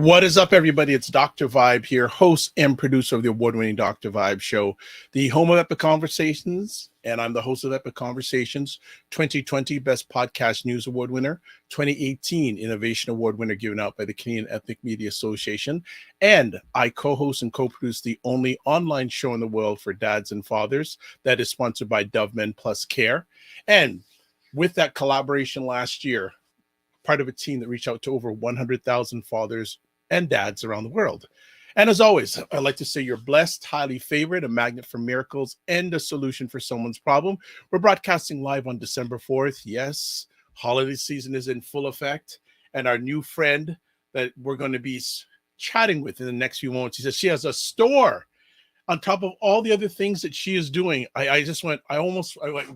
What is up, everybody? It's Dr. Vibe here, host and producer of the award-winning Dr. Vibe show, the home of Epic Conversations, and I'm the host of Epic Conversations, 2020 Best Podcast News Award winner, 2018 Innovation Award winner given out by the Canadian Ethnic Media Association, and I co-host and co-produce the only online show in the world for dads and fathers that is sponsored by Dove Men Plus Care. And with that collaboration last year, part of a team that reached out to over 100,000 fathers and dads around the world. And as always, I'd like to say you're blessed, highly favored, a magnet for miracles, and a solution for someone's problem. We're broadcasting live on December 4th. Yes, holiday season is in full effect. And our new friend that we're going to be chatting with in the next few moments, he says she has a store on top of all the other things that she is doing. I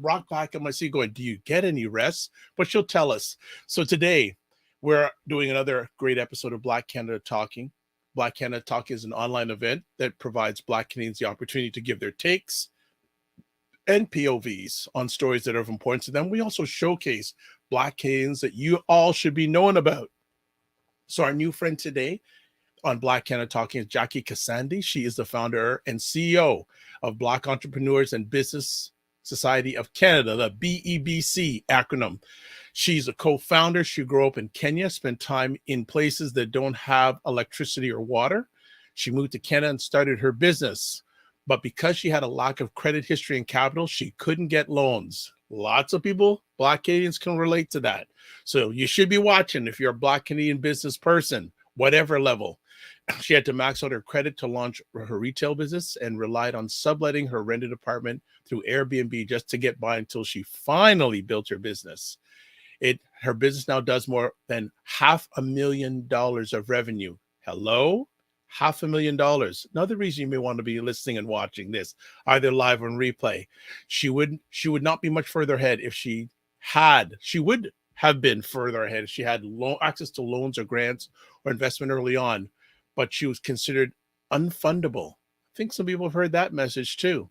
rocked back in my seat going, do you get any rest? But she'll tell us. So today, we're doing another great episode of Black Canada Talking. Black Canada Talking is an online event that provides Black Canadians the opportunity to give their takes and POVs on stories that are of importance to them. We also showcase Black Canadians that you all should be knowing about. So our new friend today on Black Canada Talking is Jackee Kasandy. She is the founder and CEO of Black Entrepreneurs and Business Society of Canada, the BEBC acronym. She's a co-founder. She grew up in Kenya, spent time in places that don't have electricity or water. She moved to Canada and started her business. But because she had a lack of credit history and capital, she couldn't get loans. Lots of people, Black Canadians, can relate to that. So you should be watching if you're a Black Canadian business person, whatever level. She had to max out her credit to launch her retail business and relied on subletting her rented apartment through Airbnb just to get by until she finally built her business. Her business now does more than $500,000 of revenue. Hello? $500,000. Another reason you may want to be listening and watching this, either live or on replay. She would not be much further ahead if she would have been further ahead if she had access to loans or grants or investment early on, but she was considered unfundable. I think some people have heard that message too.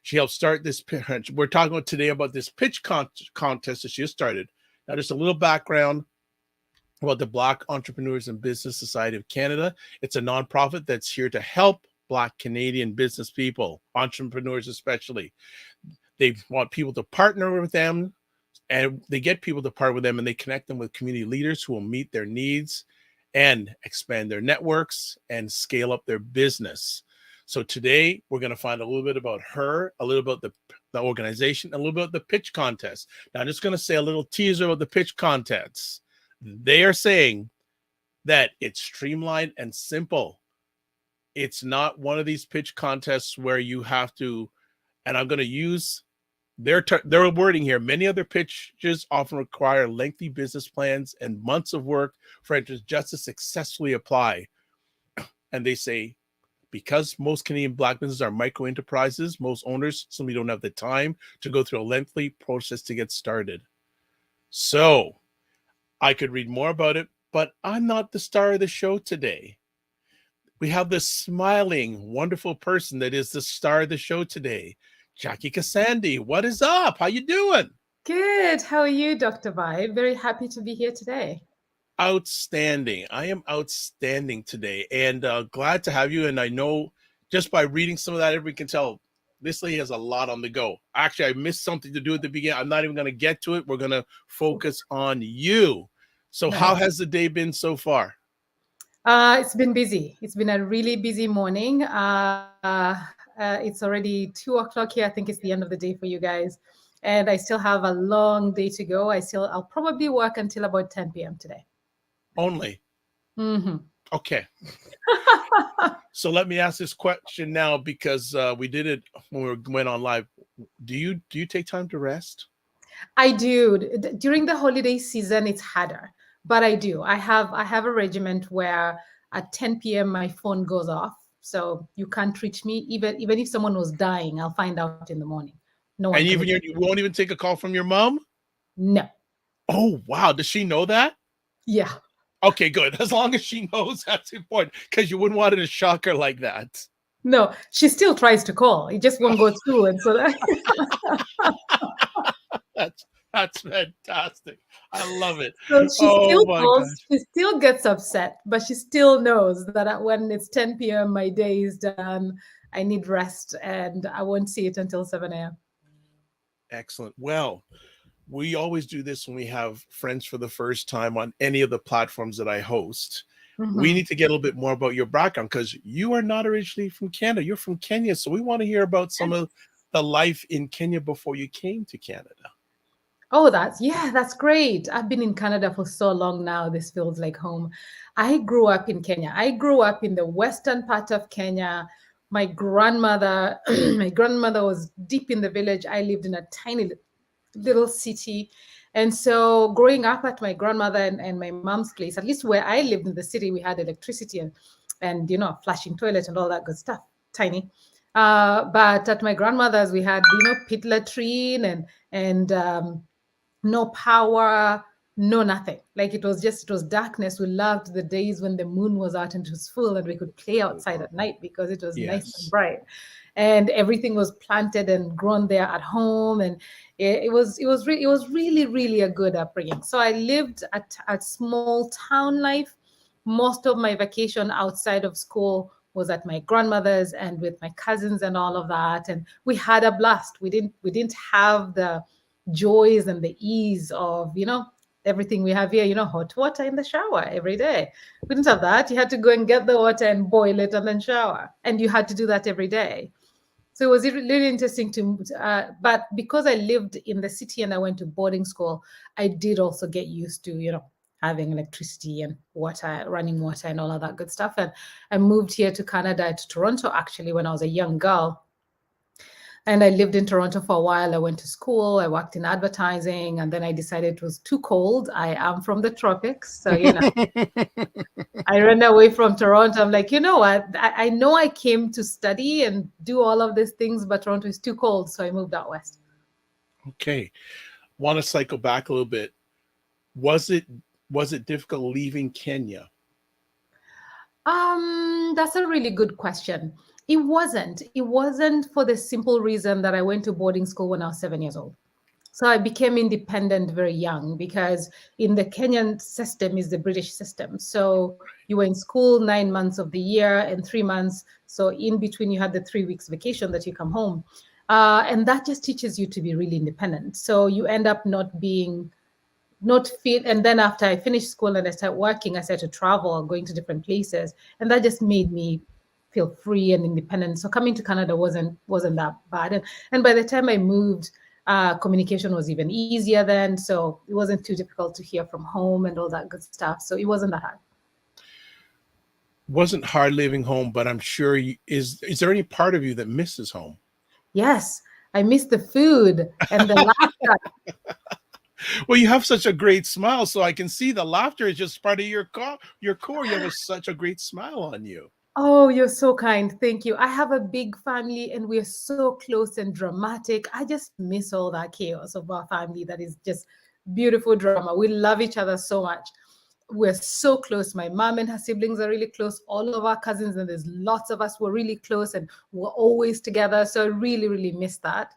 She helped start this. We're talking today about this pitch contest that she has started. Now, just a little background about the Black Entrepreneurs and Business Society of Canada. It's a nonprofit that's here to help Black Canadian business people, entrepreneurs especially. They want people to partner with them, and they get people to partner with them, and they connect them with community leaders who will meet their needs and expand their networks and scale up their business. So today, we're going to find a little bit about her, a little about the organization, a little bit about the pitch contest. Now, I'm just going to say a little teaser about the pitch contest. They are saying that it's streamlined and simple. It's not one of these pitch contests where you have to, and I'm going to use their wording here. Many other pitches often require lengthy business plans and months of work for entrants just to successfully apply. And they say, because most Canadian Black businesses are micro enterprises, most owners simply don't have the time to go through a lengthy process to get started. So I could read more about it, but I'm not the star of the show today. We have this smiling, wonderful person that is the star of the show today. Jackee Kasandy, what is up? How you doing? Good. How are you, Dr. Vibe? Very happy to be here today. Outstanding. I am outstanding today, and glad to have you. And I know just by reading some of that, everybody can tell this lady has a lot on the go. Actually, I missed something to do at the beginning. I'm not even going to get to it. We're going to focus on you. So nice. How has the day been so far? It's been busy. It's been a really busy morning. It's already 2 o'clock here. I think it's the end of the day for you guys. And I still have a long day to go. I'll probably work until about 10 p.m. today. Only? Mm-hmm. Okay. So let me ask this question now, because we did it when we went on live. Do you take time to rest? I do. During the holiday season, it's harder, but I do. I have a regiment where at 10 p.m. my phone goes off, so you can't reach me. Even if someone was dying, I'll find out in the morning. No one. And even you won't even take a call from your mom? No. Oh wow! Does she know that? Yeah. Okay, good. As long as she knows, that's important, because you wouldn't want it to shock her like that. No, she still tries to call. It just won't go through, and so that. That's fantastic. I love it. So she Oh still my calls, gosh. she still gets upset, but she still knows that when it's 10 p.m., my day is done. I need rest and I won't see it until 7 a.m. Excellent. Well, we always do this when we have friends for the first time on any of the platforms that I host. We Mhm. need to get a little bit more about your background because you are not originally from Canada. You're from Kenya. So we want to hear about some of the life in Kenya before you came to Canada. Oh, that's great. I've been in Canada for so long now. This feels like home. I grew up in Kenya. I grew up in the western part of Kenya. My grandmother, my grandmother was deep in the village. I lived in a tiny little city. And so growing up at my grandmother and my mom's place, at least where I lived in the city, we had electricity and flashing toilet and all that good stuff. Tiny. But at my grandmother's, we had, pit latrine and no power, no nothing. Like it was darkness. We loved the days when the moon was out and it was full and we could play outside at night because it was nice and Yes. bright. And everything was planted and grown there at home. And it was really, really a good upbringing. So I lived at small town life. Most of my vacation outside of school was at my grandmother's and with my cousins and all of that. And we had a blast. We didn't have the joys and the ease of everything we have here, hot water in the shower every day. We didn't have that. You had to go and get the water and boil it and then shower, and you had to do that every day. So it was really interesting but because I lived in the city and I went to boarding school, I did also get used to having electricity and water, running water and all of that good stuff. And I moved here to Canada, to Toronto, actually, when I was a young girl. And I lived in Toronto for a while. I went to school, I worked in advertising, and then I decided it was too cold. I am from the tropics. So, I ran away from Toronto. I'm like, you know what? I know I came to study and do all of these things, but Toronto is too cold. So I moved out west. Okay. Want to cycle back a little bit. Was it was it difficult leaving Kenya? That's a really good question. It wasn't. It wasn't for the simple reason that I went to boarding school when I was 7 years old. So I became independent very young because in the Kenyan system is the British system. So you were in school 9 months of the year and 3 months. So in between, you had the 3 weeks vacation that you come home. And that just teaches you to be really independent. So you end up not feel. And then after I finished school and I started working, I started to travel, going to different places. And that just made me feel free and independent. So coming to Canada wasn't that bad. And by the time I moved, communication was even easier then. So it wasn't too difficult to hear from home and all that good stuff. So it wasn't that hard. Wasn't hard leaving home, but I'm sure is there any part of you that misses home? Yes, I miss the food and the laughter. Well, you have such a great smile, so I can see the laughter is just part of your core. You have such a great smile on you. Oh, you're so kind. Thank you. I have a big family and we're so close and dramatic. I just miss all that chaos of our family that is just beautiful drama. We love each other so much. We're so close. My mom and her siblings are really close. All of our cousins, and there's lots of us, were really close and we're always together. So I really, really miss that.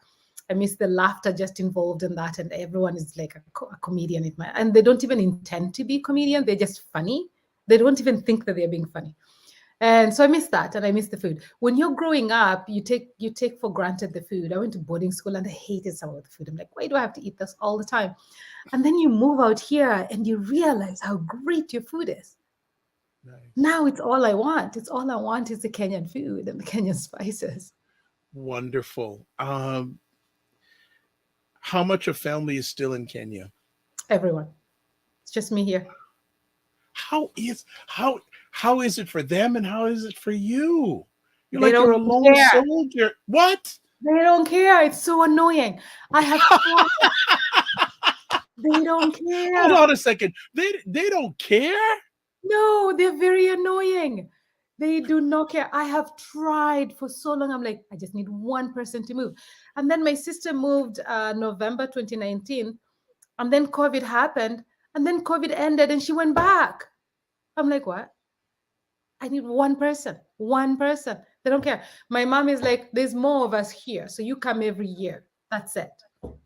I miss the laughter just involved in that. And everyone is like a comedian and they don't even intend to be comedian. They're just funny. They don't even think that they're being funny. And so I miss that, and I miss the food. When you're growing up, you take for granted the food. I went to boarding school and I hated some of the food. I'm like, why do I have to eat this all the time? And then you move out here and you realize how great your food is. Nice. Now it's all I want. It's all I want is the Kenyan food and the Kenyan spices. Wonderful. How much of family is still in Kenya? Everyone. It's just me here. How is how is it for them and how is it for you? You're They like you're don't a lone care. soldier. What? They don't care. It's so annoying. I have tried. They don't Hold care. on a second. They don't care? No, they're very annoying. They do not care. I have tried for so long. I'm like, I just need one person to move. And then my sister moved November 2019. And then COVID happened. And then COVID ended and she went back. I'm like, what? I need one person. One person. They don't care. My mom is like, there's more of us here. So you come every year. That's it.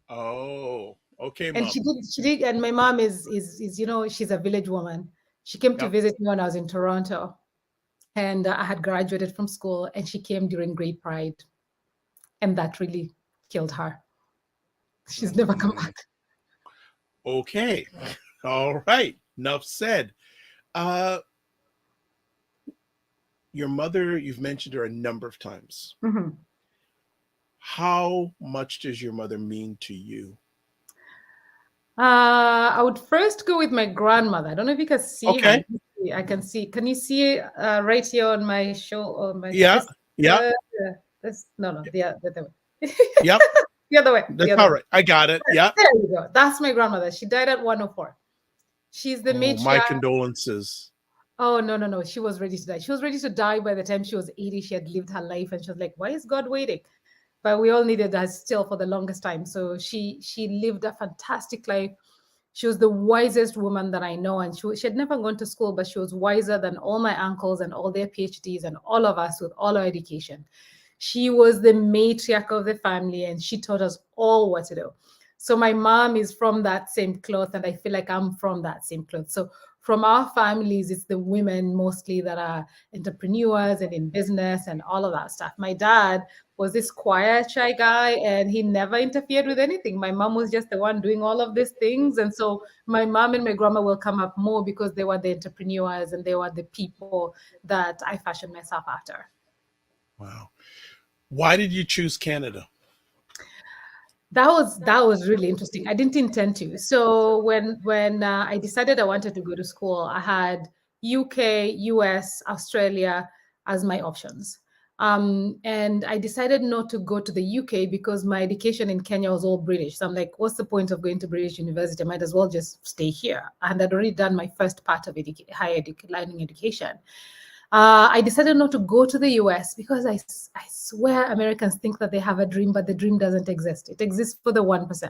Oh, Okay, And mom. she did, and my mom is she's a village woman. She came to Yep. visit me when I was in Toronto, and I had graduated from school, and she came during Great Pride, and that really killed her. She's never come Mm, back. okay. All right. Enough said. Uh, your mother, you've mentioned her a number of times. Mhm. How much does your mother mean to you? I would first go with my grandmother. I don't know if you can see her. Okay. I can see. Can you see right here on my show? On my Yeah. Yeah. uh, this no the other way. Yep. The other way. The That's other all way. right. I got it. Yeah. There you go. That's my grandmother. She died at 104. She's the Oh, my matriarch. condolences. Oh, no, no, no. She was ready to die. She was ready to die by the time she was 80. She had lived her life and she was like, why is God waiting? But we all needed her still for the longest time. So she lived a fantastic life. She was the wisest woman that I know. And she had never gone to school, but she was wiser than all my uncles and all their PhDs and all of us with all our education. She was the matriarch of the family and she taught us all what to do. So my mom is from that same cloth, and I feel like I'm from that same cloth. So from our families, it's the women mostly that are entrepreneurs and in business and all of that stuff. My dad was this quiet, shy guy, and he never interfered with anything. My mom was just the one doing all of these things. And so my mom and my grandma will come up more because they were the entrepreneurs and they were the people that I fashioned myself after. Wow. Why did you choose Canada? That was really interesting. I didn't intend to. So when I decided I wanted to go to school, I had UK, US, Australia as my options. And I decided not to go to the UK because my education in Kenya was all British. So I'm like, what's the point of going to British university? I might as well just stay here. And I'd already done my first part of learning education. I decided not to go to the US because I swear Americans think that they have a dream, but the dream doesn't exist. It exists for the 1%.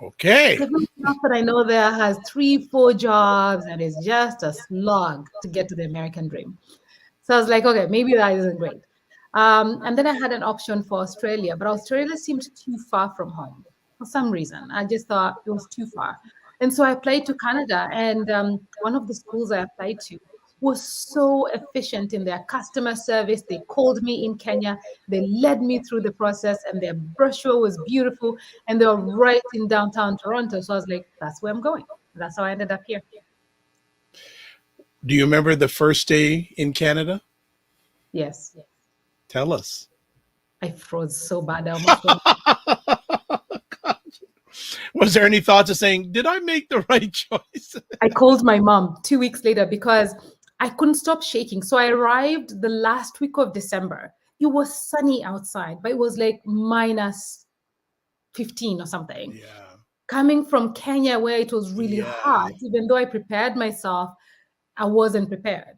Okay. Everyone else that I know there has 3, 4 jobs and it's just a slog to get to the American dream. So I was like, okay, maybe that isn't great. And then I had an option for Australia, but Australia seemed too far from home for some reason. I just thought it was too far. And so I applied to Canada, and one of the schools I applied to was so efficient in their customer service. They called me in Kenya, they led me through the process, and their brochure was beautiful, and they were right in downtown Toronto. So I was like, that's where I'm going. That's how I ended up here. Do you remember the first day in Canada? Yes. Tell us. I froze so bad. I almost went. Was there any thoughts of saying, did I make the right choice? I called my mom 2 weeks later because I couldn't stop shaking. So I arrived the last week of December. It was sunny outside, but it was like minus 15 or something. Yeah. Coming from Kenya, where it was really Yeah. hot, even though I prepared myself, I wasn't prepared.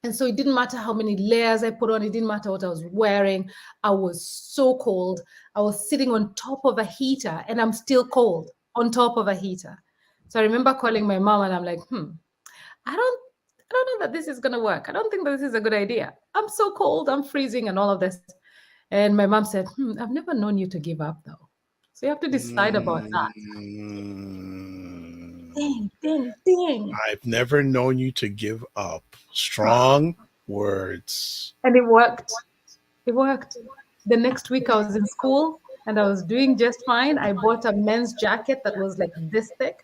And so it didn't matter how many layers I put on, it didn't matter what I was wearing. I was so cold. I was sitting on top of a heater and I'm still cold on top of a heater. So I remember calling my mom and I'm like, I don't know that this is gonna work. I don't think that this is a good idea. I'm so cold, I'm freezing and all of this. And my mom said, I've never known you to give up though. So you have to decide about that. Mm, Ding, ding, ding. I've never known you to give up. Strong words. And it worked. It worked. The next week I was in school and I was doing just fine. I bought a men's jacket that was like this thick.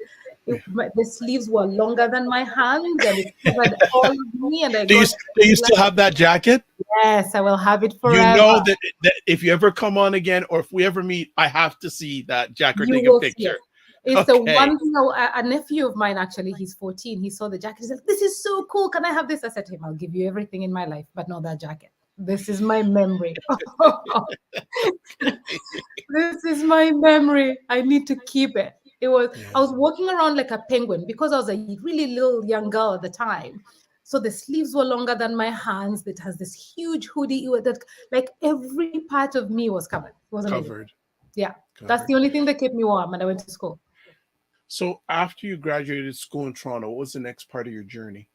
The sleeves were longer than my hands and it covered all of me. And I Do you, got, do you still have that jacket? yes, I will have it You forever. know that if you ever come on again or if we ever meet, I have to see that jacket or You take a will see picture. it. It's the Okay. one thing a nephew of mine, actually, he's 14. He saw the jacket. He's like, this is so cool. Can I have this? I said to him, I'll give you everything in my life, but not that jacket. This is my memory. This is my memory. I need to keep it. I was walking around like a penguin because I was a really little young girl at the time. So the sleeves were longer than my hands. It has this huge hoodie that like every part of me was covered. It was amazing. Covered. Yeah. Covered. That's the only thing that kept me warm and I went to school. So after you graduated school in Toronto, what was the next part of your journey?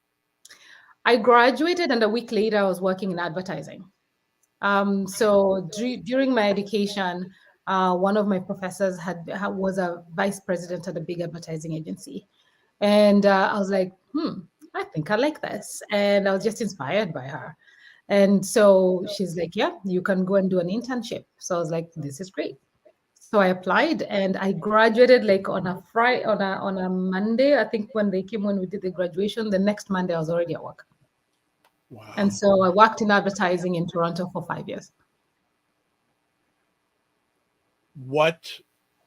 I graduated and a week later I was working in advertising. So during my education, One of my professors was a vice president at a big advertising agency. And I was like, I think I like this. And I was just inspired by her. And so she's like, yeah, you can go and do an internship. So I was like, this is great. So I applied and I graduated like on a Friday, on a Monday. I think when we did the graduation, the next Monday I was already at work. Wow. And so I worked in advertising in Toronto for 5 years. What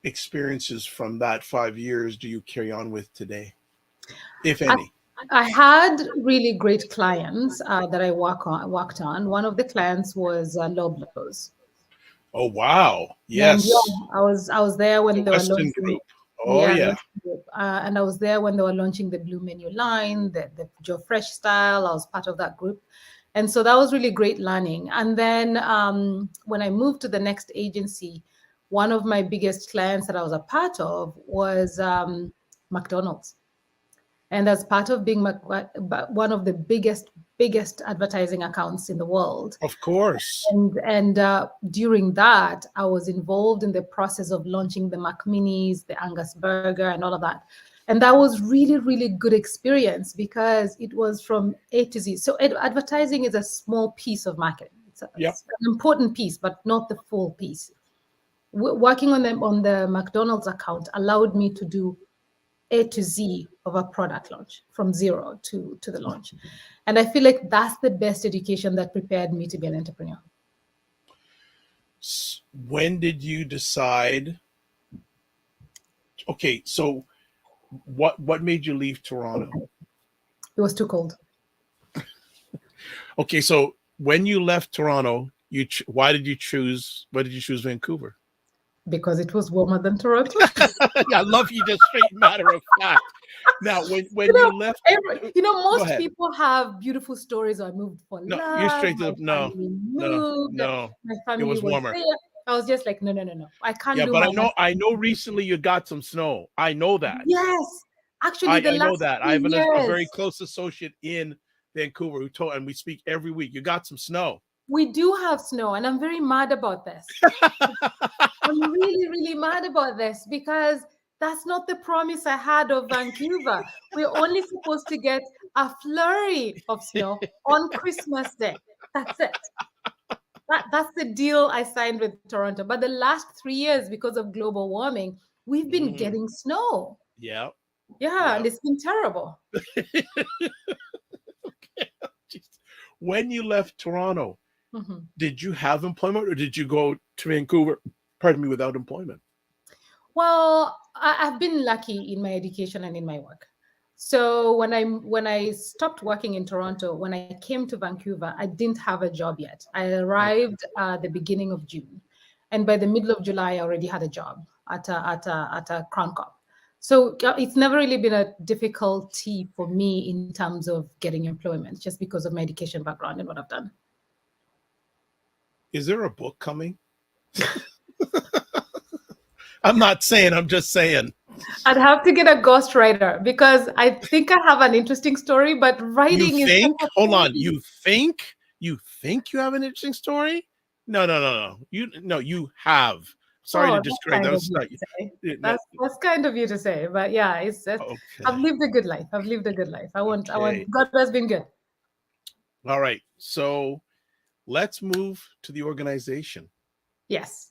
experiences from that 5 years do you carry on with today, if any? I had really great clients that I worked on. One of the clients was Loblaws. Oh wow! And Yes, yeah, I was there when the they were Western launching. Group. Oh Yeah, the yeah. Western Group. And I was there when they were launching the Blue Menu line, the Joe Fresh style. I was part of that group, and so that was really great learning. And then when I moved to the next agency, one of my biggest clients that I was a part of was McDonald's. And as part of being one of the biggest advertising accounts in the world. Of course. And during that, I was involved in the process of launching the McMinis, the Angus Burger, and all of that. And that was really, really good experience because it was from A to Z. So advertising is a small piece of marketing. It's an important piece, but not the full piece. Working on the McDonald's account allowed me to do A to Z of a product launch from zero to the launch. And I feel like that's the best education that prepared me to be an entrepreneur. When did you decide? Okay, so what made you leave Toronto? It was too cold. Okay, so when you left Toronto, why did you choose Vancouver? Because it was warmer than Toronto. Yeah, I love you just straight matter of fact. Now, when you left, most people have beautiful stories. I moved for love. You're straight to no. My family was warmer. There. I was just like, no. I can't. Yeah, but I know. Recently, you got some snow. I know that. Yes, actually, I know that. I have a very close associate in Vancouver who told, and we speak every week. You got some snow. We do have snow, and I'm very mad about this. I'm really, really mad about this because that's not the promise I had of Vancouver. We're only supposed to get a flurry of snow on Christmas Day. That's it. That's the deal I signed with Toronto. But the last 3 years, because of global warming, we've been getting snow. Yeah. Yeah, and it's been terrible. Okay. When you left Toronto, did you have employment or did you go to Vancouver, without employment? Well, I've been lucky in my education and in my work. So when I stopped working in Toronto, when I came to Vancouver, I didn't have a job yet. I arrived at the beginning of June, and by the middle of July, I already had a job at a Crown Corp. So it's never really been a difficulty for me in terms of getting employment, just because of my education background and what I've done. Is there a book coming? I'm not saying, I'm just saying. I'd have to get a ghostwriter because I think I have an interesting story, but writing you think? Hold on. You think you have an interesting story? No. You have. Sorry to discourage. That's kind of you to say, but yeah, okay. I've lived a good life. I want. God has been good. All right. So let's move to the organization. Yes.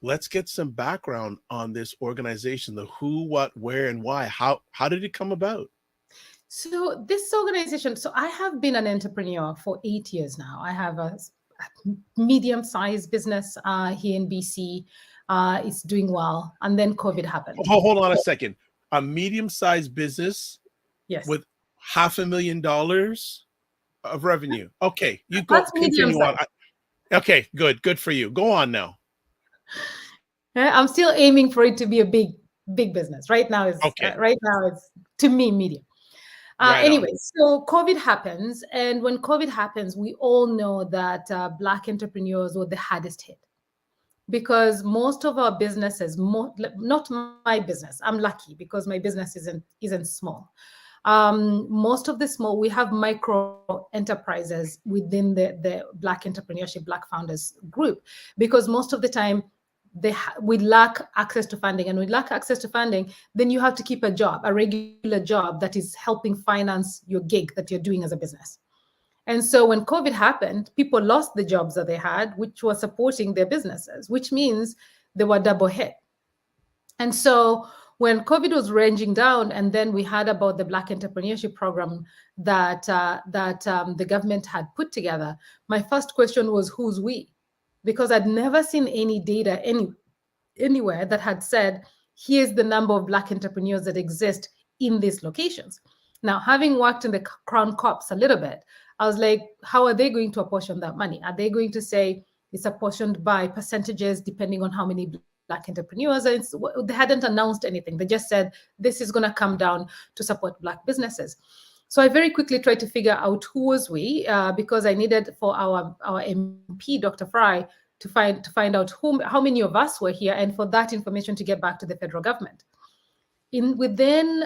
Let's get some background on this organization, the who, what, where, and why. How did it come about? So this organization, I have been an entrepreneur for 8 years now. I have a medium-sized business here in BC. It's doing well. And then COVID happened. Hold on a second. A medium-sized business with $500,000 of revenue. Okay, you go. Continue on. Okay, good for you. Go on now. I'm still aiming for it to be a big business. Right now it's to me medium. Anyway, so COVID happens, and when COVID happens, we all know that Black entrepreneurs were the hardest hit because most of our businesses, not my business, I'm lucky because my business isn't small. Most of the small, we have micro enterprises within the Black entrepreneurship, Black founders group, because most of the time we lack access to funding, and we lack access to funding, then you have to keep a job, a regular job that is helping finance your gig that you're doing as a business. And so when COVID happened, people lost the jobs that they had, which was supporting their businesses, which means they were double hit. And so when COVID was ranging down, and then we heard about the Black Entrepreneurship Program that the government had put together, my first question was, who's we? Because I'd never seen any data anywhere that had said, here's the number of Black entrepreneurs that exist in these locations. Now, having worked in the Crown Corps a little bit, I was like, how are they going to apportion that money? Are they going to say it's apportioned by percentages depending on how many Black entrepreneurs? And they hadn't announced anything. They just said, this is going to come down to support Black businesses. So I very quickly tried to figure out who was we, because I needed for our MP, Dr. Fry, to find out how many of us were here, and for that information to get back to the federal government. Within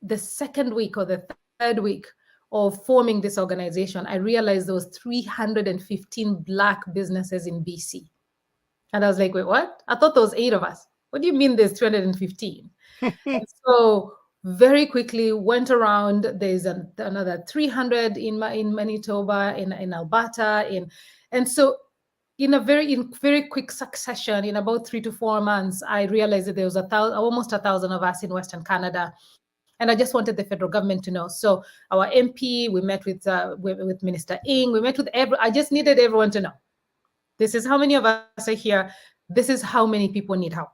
the second week or the third week of forming this organization, I realized there was 315 Black businesses in BC. And I was like, wait, what? I thought there was 8 of us. What do you mean there's 315? And so very quickly went around, there's another 300 in Manitoba, in Alberta, and so in very quick succession, in about 3 to 4 months, I realized that there was almost 1,000 of us in Western Canada. And I just wanted the federal government to know. So our MP, we met with Minister Ng, we met with I just needed everyone to know. This is how many of us are here. This is how many people need help.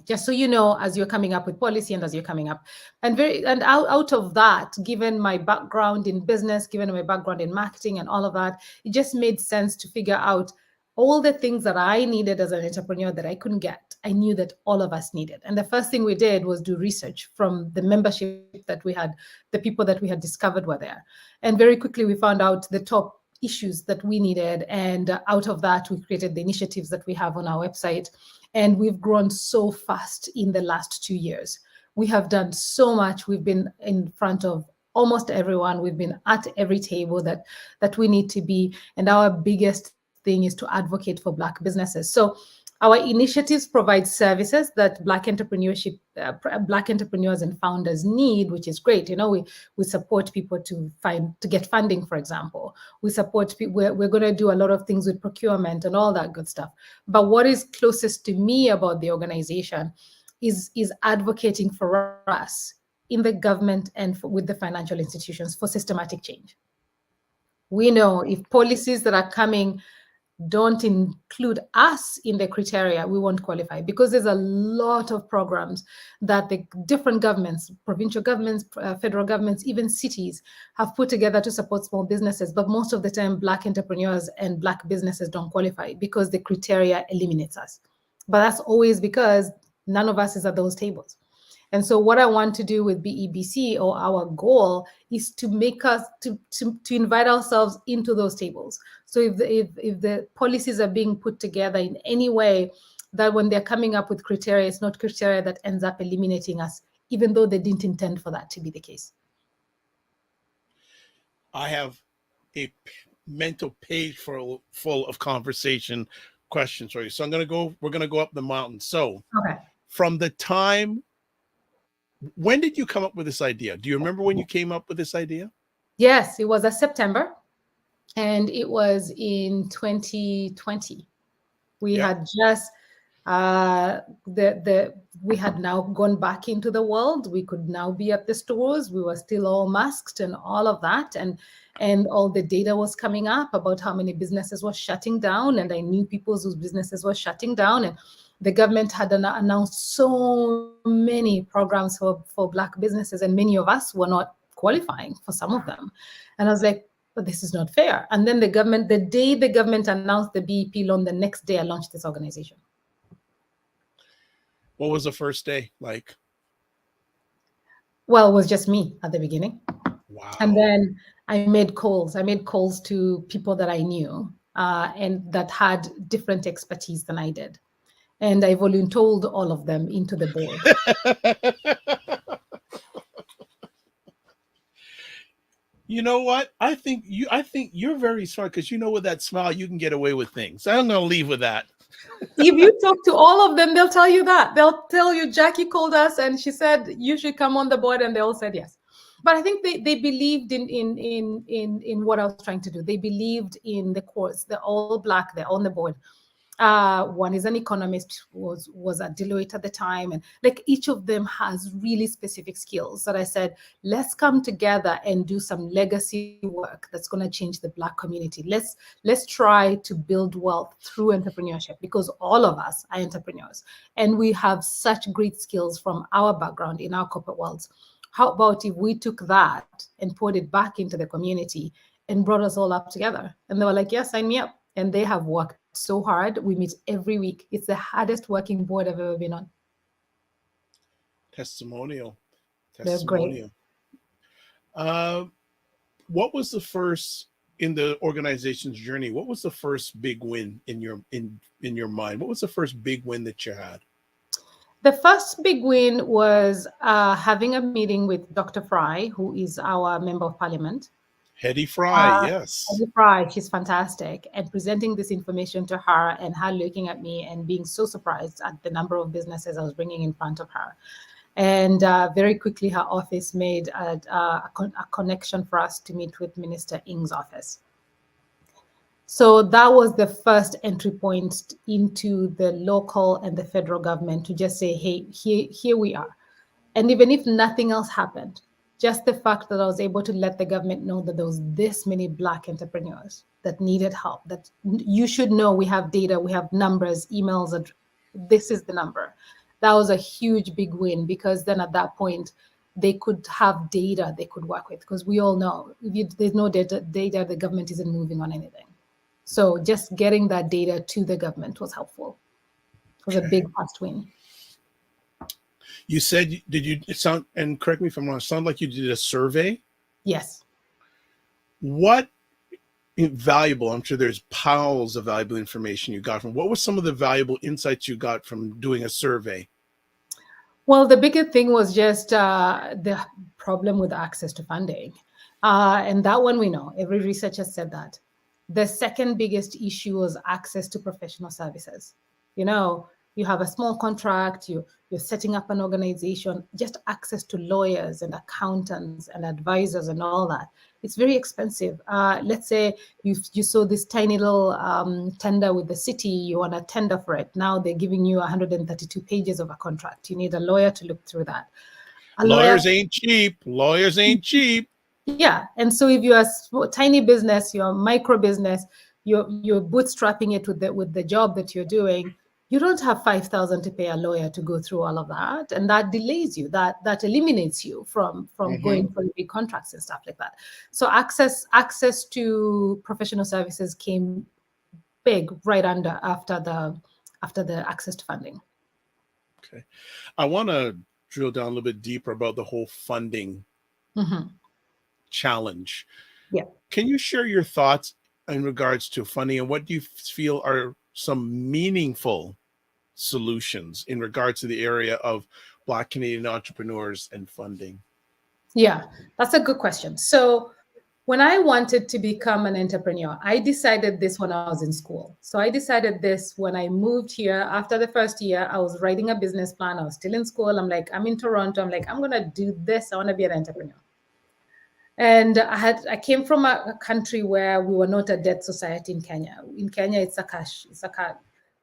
Just so you know, as you're coming up with policy and as you're coming up. And out of that, given my background in business, given my background in marketing and all of that, it just made sense to figure out all the things that I needed as an entrepreneur that I couldn't get. I knew that all of us needed. And the first thing we did was do research from the membership that we had, the people that we had discovered were there. And very quickly, we found out the top issues that we needed. And out of that, we created the initiatives that we have on our website. And we've grown so fast in the last 2 years. We have done so much. We've been in front of almost everyone. We've been at every table that we need to be. And our biggest thing is to advocate for Black businesses. So our initiatives provide services that Black entrepreneurs and founders need, which is great. You know, we support people to get funding, for example. We support people. We're going to do a lot of things with procurement and all that good stuff. But what is closest to me about the organization is advocating for us in the government and with the financial institutions for systematic change. We know if policies that are coming don't include us in the criteria, we won't qualify, because there's a lot of programs that the different governments, provincial governments, federal governments, even cities have put together to support small businesses. But most of the time, Black entrepreneurs and Black businesses don't qualify because the criteria eliminates us. But that's always because none of us is at those tables. And so what I want to do with BEBC, or our goal, is to make us to invite ourselves into those tables. So if the policies are being put together in any way that when they're coming up with criteria, it's not criteria that ends up eliminating us, even though they didn't intend for that to be the case. I have a mental page full of conversation questions for you. So we're going to go up the mountain. So okay. From the time, when did you come up with this idea? Do you remember when you came up with this idea? Yes, it was a September, and it was in 2020. We had just we had now gone back into the world. We could now be at the stores. We were still all masked and all of that, and all the data was coming up about how many businesses were shutting down, and I knew people whose businesses were shutting down, and the government had announced so many programs for Black businesses, and many of us were not qualifying for some of them. And I was like, but this is not fair. And then the day the government announced the BEP loan, the next day I launched this organization. What was the first day like? Well, it was just me at the beginning. Wow. And then I made calls. I made calls to people that I knew and that had different expertise than I did. And I volunteered all of them into the board. You know what? I think you're very smart, because you know, with that smile, you can get away with things. I'm going to leave with that. If you talk to all of them, they'll tell you that. They'll tell you Jackee called us and she said you should come on the board, and they all said yes. But I think they believed in what I was trying to do. They believed in the course. They're all Black. They're on the board. One is an economist, was at Deloitte at the time, and like each of them has really specific skills that I said, let's come together and do some legacy work that's going to change the Black community. Let's try to build wealth through entrepreneurship, because all of us are entrepreneurs and we have such great skills from our background in our corporate worlds. How about if we took that and put it back into the community and brought us all up together? And they were like, yeah, sign me up. And they have worked so hard. We meet every week. It's the hardest working board I've ever been on. Testimonial. They're great. What was the first in the organization's journey? What was the first big win in your mind? What was the first big win that you had? The first big win was having a meeting with Dr. Fry, who is our member of parliament. Hetty Fry, yes. Hetty Fry, she's fantastic. And presenting this information to her and her looking at me and being so surprised at the number of businesses I was bringing in front of her. And very quickly, her office made a connection for us to meet with Minister Ng's office. So that was the first entry point into the local and the federal government to just say, hey, here we are. And even if nothing else happened, just the fact that I was able to let the government know that there was this many Black entrepreneurs that needed help, that you should know we have data, we have numbers, emails, and this is the number. That was a huge big win, because then at that point, they could have data they could work with, because we all know if there's no data, the government isn't moving on anything. So just getting that data to the government was helpful. It was a big first win. You said, it sound, and correct me if I'm wrong, it sounded like you did a survey? Yes. What valuable, I'm sure there's piles of valuable information you got from, what were some of the valuable insights you got from doing a survey? Well, the biggest thing was just the problem with access to funding. And that one we know, every researcher said that. The second biggest issue was access to professional services. You know, you have a small contract, you're setting up an organization, just access to lawyers and accountants and advisors and all that. It's very expensive. Let's say you saw this tiny little tender with the city, you want to tender for it. Now they're giving you 132 pages of a contract. You need a lawyer to look through that. Lawyers ain't cheap. Lawyers ain't cheap. Yeah. And so if you're a tiny business, you're a micro business, you're bootstrapping it with the job that you're doing, you don't have $5,000 to pay a lawyer to go through all of that, and that delays you. That eliminates you from going for big contracts and stuff like that. So access to professional services came big right after the access to funding. Okay, I want to drill down a little bit deeper about the whole funding challenge. Yeah, can you share your thoughts in regards to funding, and what do you feel are some meaningful solutions in regards to the area of Black Canadian entrepreneurs and funding? Yeah, that's a good question. So when I wanted to become an entrepreneur, I decided this when I was in school. So I decided this when I moved here. After the first year, I was writing a business plan. I was still in school. I'm like, I'm in Toronto. I'm like, I'm going to do this. I want to be an entrepreneur. And I came from a country where we were not a debt society in Kenya. In Kenya, it's a cash.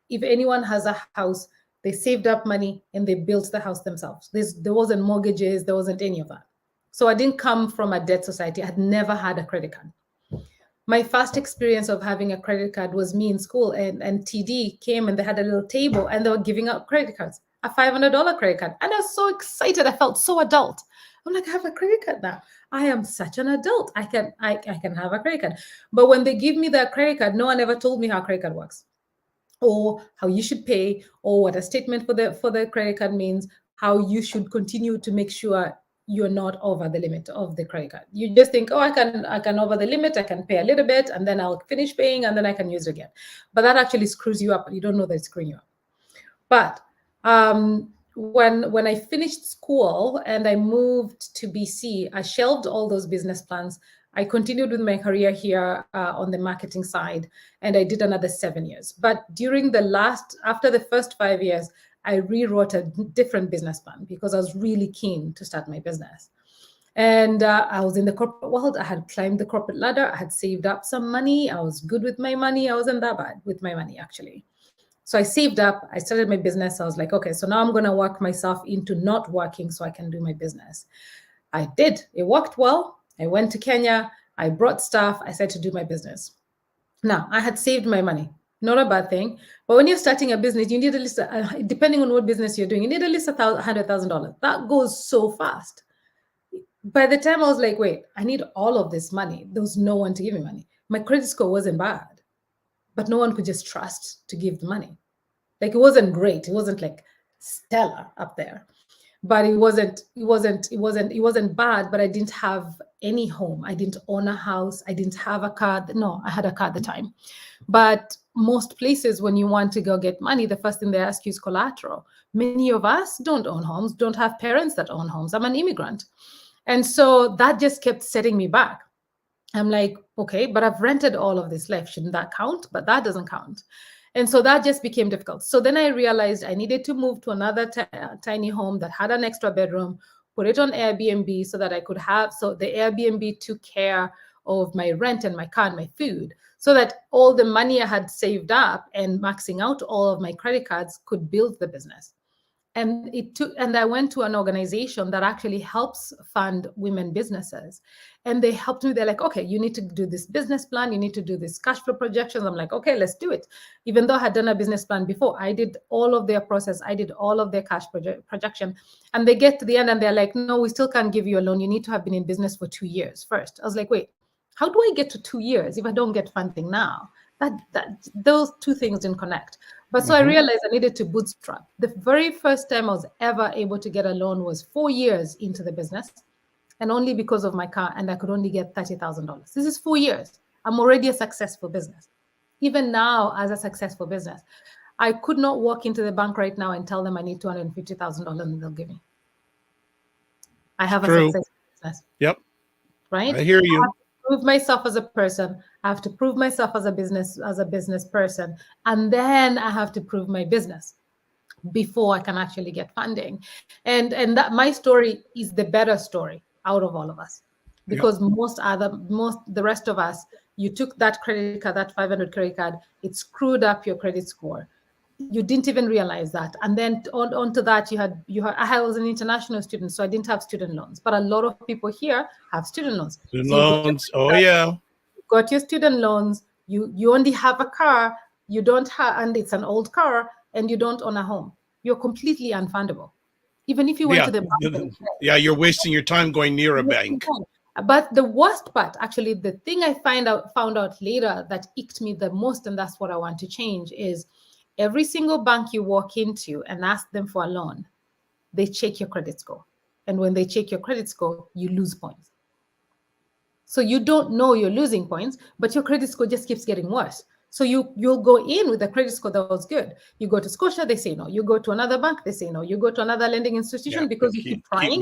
If anyone has a house, they saved up money and they built the house themselves. There wasn't mortgages, there wasn't any of that. So I didn't come from a debt society. I had never had a credit card. My first experience of having a credit card was me in school, and TD came and they had a little table and they were giving out credit cards, a $500 credit card. And I was so excited. I felt so adult. I'm like, I have a credit card now. I am such an adult. I can have a credit card. But when they give me that credit card, no one ever told me how a credit card works, or how you should pay, or what a statement for the credit card means, how you should continue to make sure you're not over the limit of the credit card. You just think, oh, I can over the limit, I can pay a little bit, and then I'll finish paying, and then I can use it again. But that actually screws you up. You don't know that it's screwing you up. But when I finished school and I moved to BC, I shelved all those business plans. I continued with my career here on the marketing side, and I did another 7 years. But after the first 5 years, I rewrote a different business plan because I was really keen to start my business. And I was in the corporate world. I had climbed the corporate ladder. I had saved up some money. I was good with my money. I wasn't that bad with my money, actually. So I saved up. I started my business. I was like, okay, so now I'm going to work myself into not working so I can do my business. I did. It worked well. I went to Kenya. I brought stuff. I started to do my business. Now, I had saved my money. Not a bad thing. But when you're starting a business, you need at least, depending on what business you're doing, you need at least $100,000. That goes so fast. By the time I was like, wait, I need all of this money. There was no one to give me money. My credit score wasn't bad, but no one could just trust to give the money. Like, it wasn't great. It wasn't like stellar up there, but it wasn't bad. But I didn't have any home. I didn't own a house. I didn't have a car. No, I had a car at the time. But most places, when you want to go get money, the first thing they ask you is collateral. Many of us don't own homes, don't have parents that own homes. I'm an immigrant. And so that just kept setting me back. I'm like, okay, but I've rented all of this life. Shouldn't that count? But that doesn't count. And so that just became difficult. So then I realized I needed to move to another tiny home that had an extra bedroom, put it on Airbnb so that I could have, so the Airbnb took care of my rent and my car and my food, so that all the money I had saved up and maxing out all of my credit cards could build the business. And I went to an organization that actually helps fund women businesses. And they helped me. They're like, okay, you need to do this business plan. You need to do this cash flow projections. I'm like, okay, let's do it. Even though I had done a business plan before, I did all of their process. I did all of their cash projection. And they get to the end and they're like, no, we still can't give you a loan. You need to have been in business for 2 years first. I was like, wait, how do I get to 2 years if I don't get funding now? Those two things didn't connect. But so I realized I needed to bootstrap. The very first time I was ever able to get a loan was 4 years into the business, and only because of my car, and I could only get $30,000. This is 4 years. I'm already a successful business. Even now, as a successful business, I could not walk into the bank right now and tell them I need $250,000 and they'll give me. I have a successful business. Yep. Right? I hear you. I have to prove myself as a person. I have to prove myself as a business person. And then I have to prove my business before I can actually get funding. And that my story is the better story out of all of us. Because the rest of us, you took that credit card, that 500 credit card, it screwed up your credit score. You didn't even realize that. And then onto that, I was an international student, so I didn't have student loans. But a lot of people here have student loans. Student loans. Oh, yeah. You got your student loans. You only have a car. You don't have, and it's an old car, and you don't own a home. You're completely unfundable. Even if you went to the bank. Yeah, you're wasting your time going near a bank. But the worst part, actually, the thing I found out later that icked me the most, and that's what I want to change, is every single bank you walk into and ask them for a loan, they check your credit score. And when they check your credit score, you lose points. So you don't know you're losing points, but your credit score just keeps getting worse. So you'll go in with a credit score that was good. You go to Scotia, they say no. You go to another bank, they say no. You go to another lending institution because you keep trying,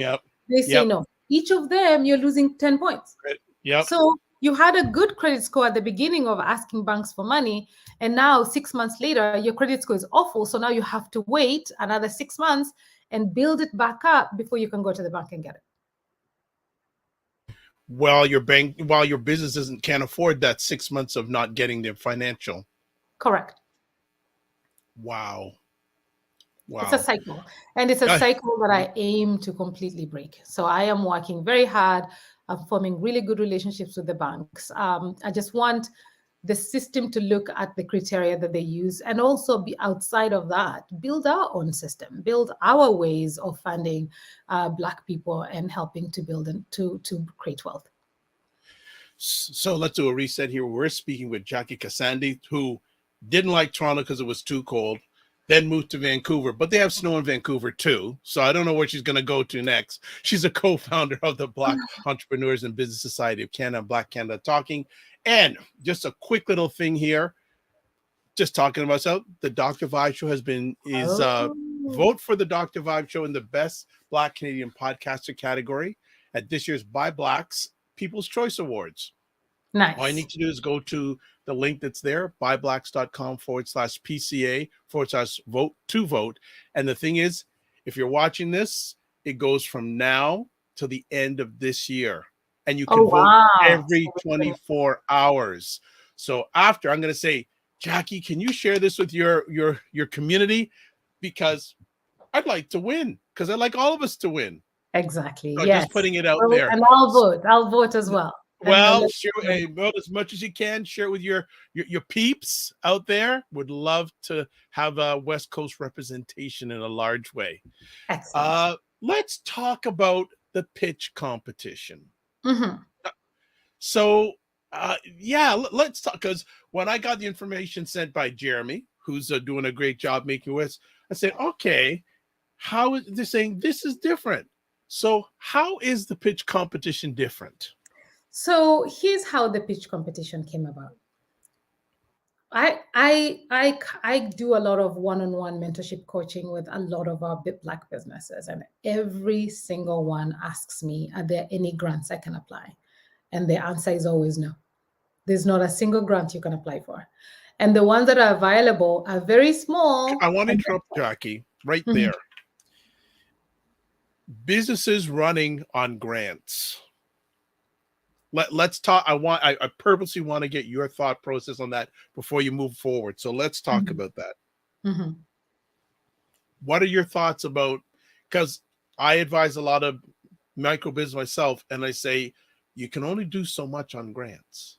they say no. Each of them, you're losing 10 points. Yep. So you had a good credit score at the beginning of asking banks for money, and now 6 months later, your credit score is awful. So now you have to wait another 6 months and build it back up before you can go to the bank and get it. While your business can't afford that 6 months of not getting their financial. Correct. Wow. It's a cycle, and it's a cycle that I aim to completely break. So I am working very hard. I'm forming really good relationships with the banks. I just want the system to look at the criteria that they use, and also be outside of that, build our own system, build our ways of funding Black people and helping to build and to create wealth. So let's do a reset here. We're speaking with Jackee Kasandy, who didn't like Toronto because it was too cold, then moved to Vancouver, but they have snow in Vancouver too. So I don't know where she's going to go to next. She's a co-founder of the Black Entrepreneurs and Business Society of Canada, Black Canada Talking. And just a quick little thing here, just talking about myself, the Dr. Vibe Show vote for the Dr. Vibe Show in the best Black Canadian podcaster category at this year's By Blacks People's Choice Awards. All you Nice. need to do is go to the link that's there, buyblacks.com/PCA/vote to vote. And the thing is, if you're watching this, it goes from now to the end of this year. And you Oh, can vote wow. every 24 hours. So after, I'm going to say, Jackee, can you share this with your community? Because I'd like to win, because I'd like all of us to win. Exactly. So Yes. just putting it out Well, there. and I'll vote. I'll vote as well. And Well, share vote as much as you can. Share it with your peeps out there. Would love to have a West Coast representation in a large way. Excellent. Let's talk about the pitch competition. Mm-hmm. So, yeah, let's talk, because when I got the information sent by Jeremy, who's doing a great job making West, I said, okay, how is they're saying this is different? So, how is the pitch competition different? So here's how the pitch competition came about. I do a lot of one-on-one mentorship coaching with a lot of our Black businesses, and every single one asks me, are there any grants I can apply? And the answer is always no. There's not a single grant you can apply for. And the ones that are available are very small. I want to interrupt Jackee right there. Businesses running on grants. Let's talk. I purposely want to get your thought process on that before you move forward. So let's talk about that. What are your thoughts about, because I advise a lot of micro business myself, and I say you can only do so much on grants.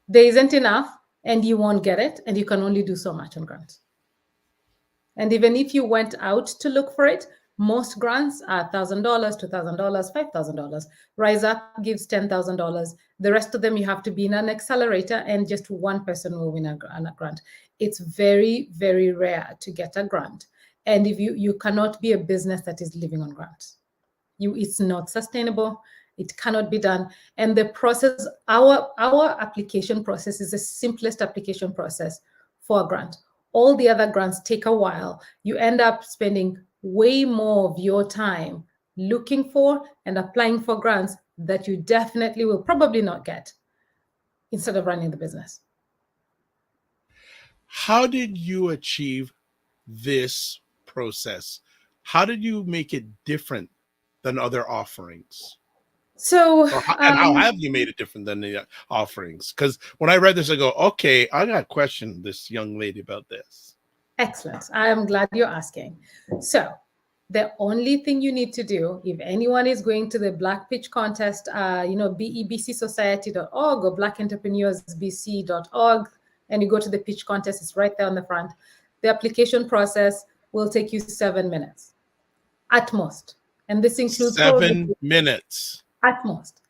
There isn't enough, and you won't get it, and you can only do so much on grants. And even if you went out to look for it, most grants are $1,000, $2,000, $5,000. Rise Up gives $10,000. The rest of them, you have to be in an accelerator, and just one person will win a grant. It's very, very rare to get a grant. And if you cannot be a business that is living on grants. It's not sustainable. It cannot be done. And the process, our application process is the simplest application process for a grant. All the other grants take a while. You end up spending way more of your time looking for and applying for grants that you definitely will probably not get instead of running the business. How did you achieve this process? How did you make it different than other offerings? So, and how have you made it different than the offerings? Because when I read this, I go, okay, I got to question this young lady about this. Excellent. I am glad you're asking. So the only thing you need to do, if anyone is going to the Black Pitch Contest, BEBCsociety.org or blackentrepreneursbc.org, and you go to the pitch contest, it's right there on the front. The application process will take you 7 minutes at most. And this includes 7 minutes. At most,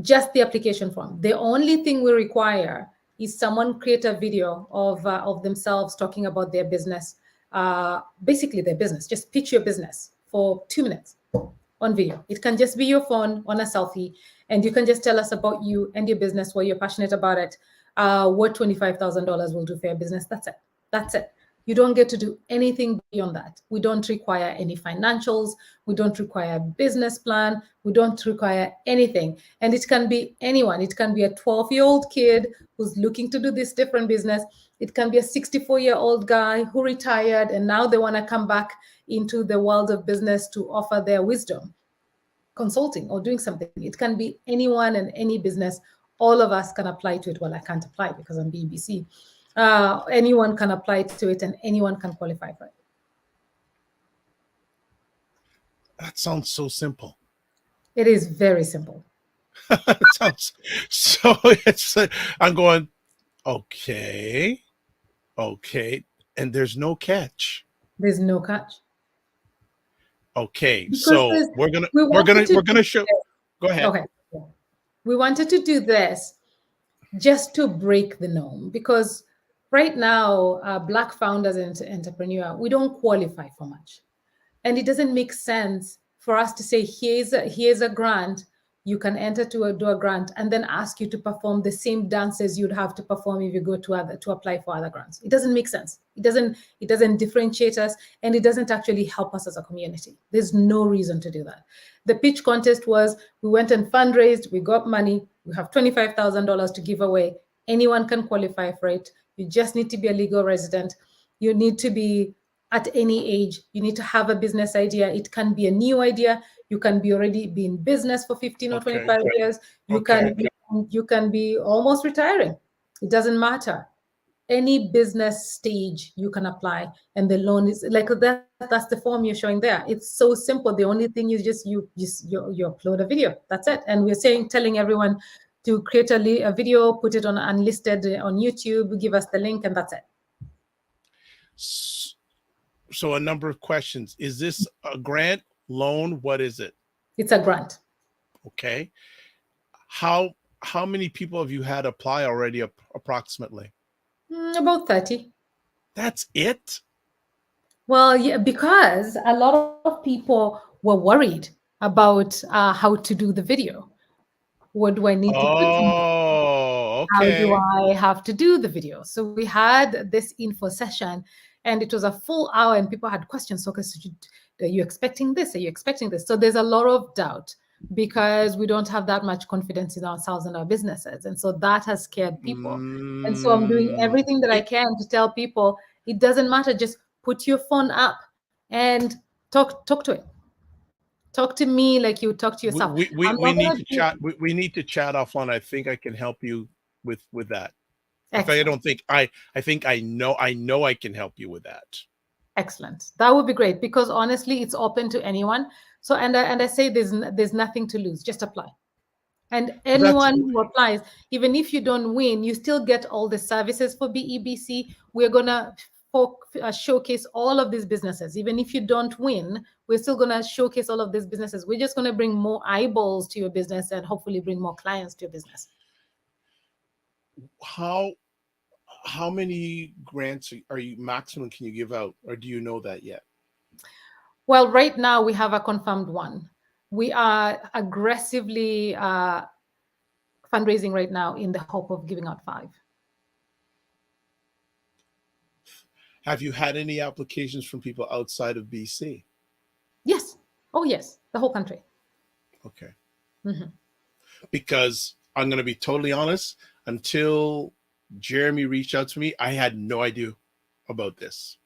just the application form. The only thing we require is someone create a video of themselves talking about their business, basically their business. Just pitch your business for 2 minutes on video. It can just be your phone on a selfie, and you can just tell us about you and your business, why you're passionate about it, what $25,000 will do for your business. That's it. That's it. You don't get to do anything beyond that. We don't require any financials. We don't require a business plan. We don't require anything. And it can be anyone. It can be a 12-year-old kid who's looking to do this different business. It can be a 64-year-old guy who retired and now they want to come back into the world of business to offer their wisdom, consulting or doing something. It can be anyone and any business. All of us can apply to it. Well, I can't apply because I'm BEBC. Anyone can apply to it and anyone can qualify for it. That sounds so simple. It is very simple. It sounds so. I'm going, okay, and there's no catch. There's no catch. Okay, because so we're gonna show. Go ahead. Okay, we wanted to do this just to break the norm, because right now, Black founders and entrepreneurs, we don't qualify for much. And it doesn't make sense for us to say, here's a grant, you can enter do a grant, and then ask you to perform the same dances you'd have to perform if you go to apply for other grants. It doesn't make sense. It doesn't differentiate us, and it doesn't actually help us as a community. There's no reason to do that. The pitch contest was, we went and fundraised, we got money, We have $25,000 to give away. Anyone can qualify for it. You just need to be a legal resident. You need to be at any age. You need to have a business idea. It can be a new idea. You can be already be in business for 15 or 25 years. You can be almost retiring. It doesn't matter. Any business stage you can apply, and the loan is like that. That's the form you're showing there. It's so simple. The only thing is just you upload a video. That's it. And we're telling everyone to create a video, put it on unlisted on YouTube, give us the link, and that's it. So a number of questions. Is this a grant, loan? What is it? It's a grant. Okay. How many people have you had apply already approximately? About 30. That's it? Well, yeah, because a lot of people were worried about how to do the video. What do I need to put in? Okay. How do I have to do the video? So we had this info session, and it was a full hour, and people had questions. So, are you expecting this? Are you expecting this? So there's a lot of doubt because we don't have that much confidence in ourselves and our businesses. And so that has scared people. And so I'm doing everything that I can to tell people it doesn't matter. Just put your phone up and talk to it. Talk to me like you talk to yourself. We need to chat. We need to chat offline. I think I can help you with that. Excellent. I think I know I can help you with that. Excellent. That would be great because honestly, it's open to anyone. So and I say there's nothing to lose. Just apply. And anyone who applies, even if you don't win, you still get all the services for BEBC. We're gonna showcase all of these businesses. Even if you don't win, we're still gonna showcase all of these businesses. We're just gonna bring more eyeballs to your business and hopefully bring more clients to your business. How many grants are you maximum can you give out, or do you know that yet? Well, right now we have a confirmed one. We are aggressively fundraising right now in the hope of giving out 5. Have you had any applications from people outside of BC? Yes. Oh, yes. The whole country. Okay. Mm-hmm. Because I'm going to be totally honest, until Jeremy reached out to me, I had no idea about this.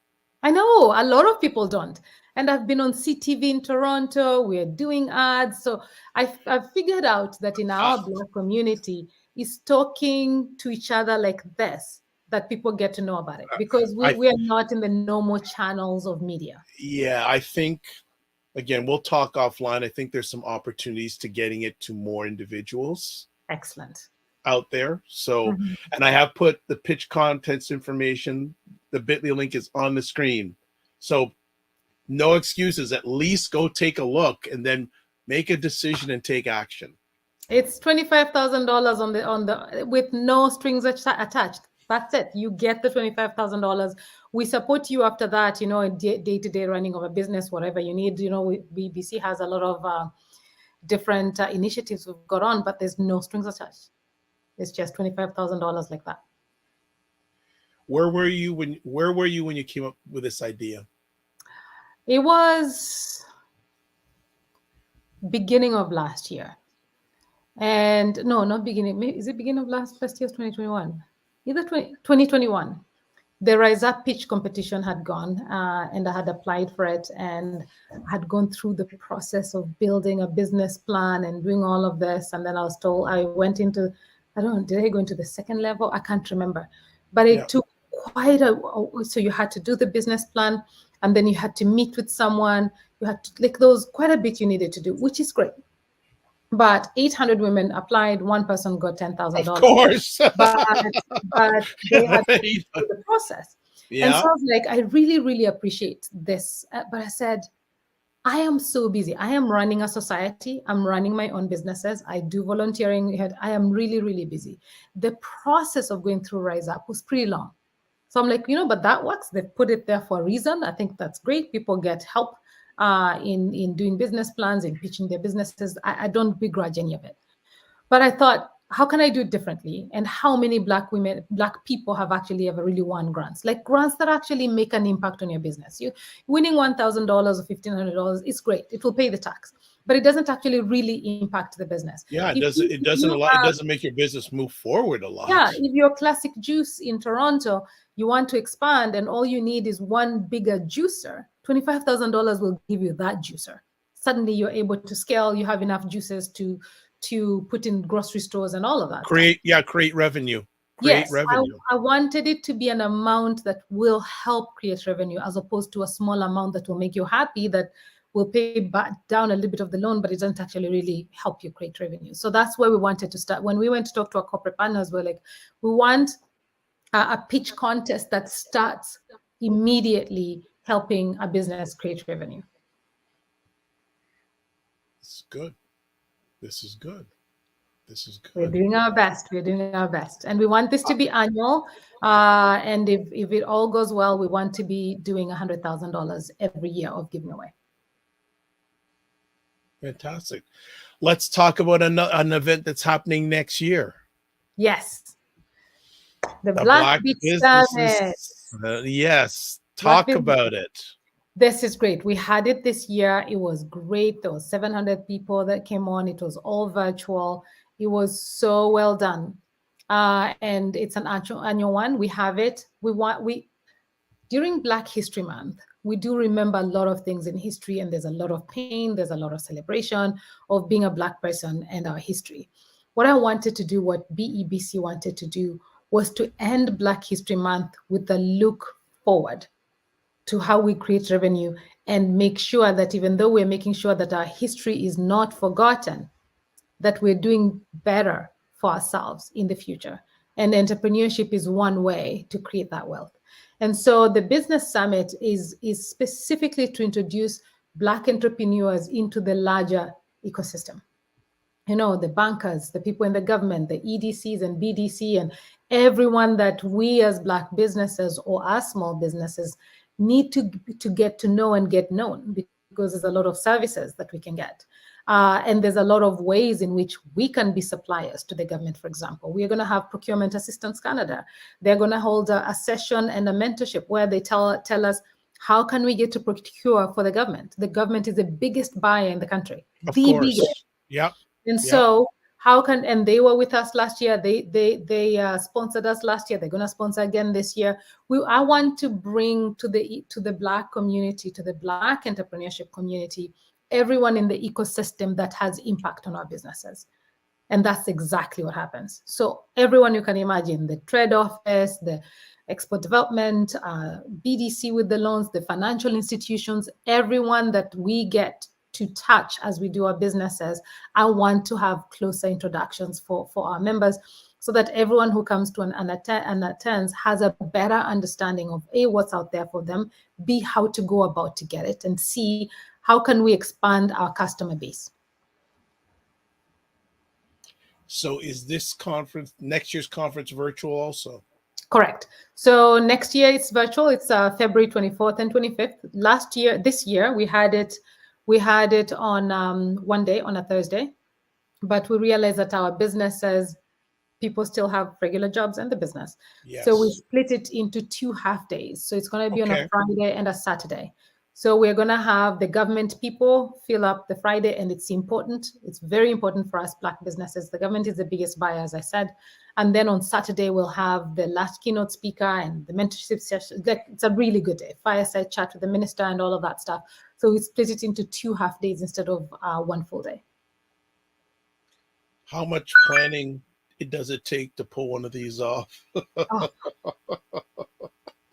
I know a lot of people don't. And I've been on CTV in Toronto. We're doing ads. So I've figured out that in our Black community is talking to each other like this, that people get to know about it because we are not in the normal channels of media. Yeah, I think, again, we'll talk offline. I think there's some opportunities to getting it to more individuals. Excellent. Out there. So, and I have put the pitch contents information, the bit.ly link is on the screen. So no excuses, at least go take a look and then make a decision and take action. It's $25,000 on the with no strings attached. That's it. You get the $25,000. We support you after that, day-to-day running of a business, whatever you need. BEBC has a lot of different initiatives we've got on, but there's no strings attached. It's just $25,000 like that. Where were you when you came up with this idea? It was beginning of last year. And no, not beginning. Is it beginning of last year, 2021? Either 2021. The Rise Up pitch competition had gone, and I had applied for it and had gone through the process of building a business plan and doing all of this. And then I was told I went into, I don't know, did I go into the second level? I can't remember. But it took quite so you had to do the business plan, and then you had to meet with someone. You had to, quite a bit you needed to do, which is great. But 800 women applied. One person got $10,000. Of course. but they had to do the process. Yeah. And so I was like, I really, really appreciate this. But I said, I am so busy. I am running a society. I'm running my own businesses. I do volunteering. I am really, really busy. The process of going through Rise Up was pretty long. So I'm like, but that works. They've put it there for a reason. I think that's great. People get help in doing business plans, in pitching their businesses. I don't begrudge any of it. But I thought, how can I do it differently? And how many Black people have actually ever really won grants? Like grants that actually make an impact on your business. You winning $1,000 or $1,500 is great. It will pay the tax. but it doesn't actually really impact the business. Yeah, If it doesn't a lot. It doesn't make your business move forward a lot. yeah, if you're Classic Juice in Toronto, you want to expand, and all you need is one bigger juicer, $25,000 will give you that juicer. Suddenly, you're able to scale. You have enough juices to put in grocery stores and all of that. Create revenue. Yes, Revenue. I wanted it to be an amount that will help create revenue, as opposed to a small amount that will make you happy, that will pay back down a little bit of the loan, but it doesn't actually really help you create revenue. So that's where we wanted to start. When we went to talk to our corporate partners, we're like, we want a pitch contest that starts immediately helping a business create revenue. This is good. This is good. This is good. We're doing our best. We're doing our best. And we want this to be annual. And if it all goes well, we want to be doing $100,000 every year of giving away. Fantastic. Let's talk about an event that's happening next year. Yes. The Black Beach Summit. Yes. Talk about it. This is great. We had it this year. It was great. There was 700 people that came on. It was all virtual. It was so well done. And it's an annual one. We have it. During Black History Month, we do remember a lot of things in history, and there's a lot of pain, there's a lot of celebration of being a Black person and our history. What I wanted to do, what BEBC wanted to do, was to end Black History Month with a look forward to how we create revenue and make sure that even though we're making sure that our history is not forgotten, that we're doing better for ourselves in the future. And entrepreneurship is one way to create that wealth. And so the Business Summit is specifically to introduce Black entrepreneurs into the larger ecosystem. You know, the bankers, the people in the government, the EDCs and BDC, and everyone that we as Black businesses or as small businesses need to get to know and get known, because there's a lot of services that we can get. And there's a lot of ways in which we can be suppliers to the government. For example, we are going to have Procurement Assistance Canada. They're going to hold a session and a mentorship where they tell us, how can we get to procure for the government? The government is the biggest buyer in the country. Of course. Biggest. Yep. And so how can, and they were with us last year. They sponsored us last year. They're going to sponsor again this year. I want to bring to the Black community, to the Black entrepreneurship community, everyone in the ecosystem that has impact on our businesses. And that's exactly what happens. So everyone you can imagine, the trade office, the export development, BDC with the loans, the financial institutions, everyone that we get to touch as we do our businesses, I want to have closer introductions for our members, so that everyone who comes to and attends has a better understanding of A, what's out there for them, B, how to go about to get it, and C, how can we expand our customer base. So is this conference, next year's conference, virtual also? Correct. So next year it's virtual. It's February 24th and 25th. This year we had it on one day, on a Thursday, but we realized that our businesses, people still have regular jobs and the business. Yes. So we split it into 2 half days. So it's going to be on a Friday and a Saturday. So we're going to have the government people fill up the Friday, and it's important. It's very important for us Black businesses. The government is the biggest buyer, as I said. And then on Saturday, we'll have the last keynote speaker and the mentorship session. It's a really good day. Fireside chat with the minister and all of that stuff. So we split it into 2 half days instead of 1 full day. How much planning does it take to pull one of these off?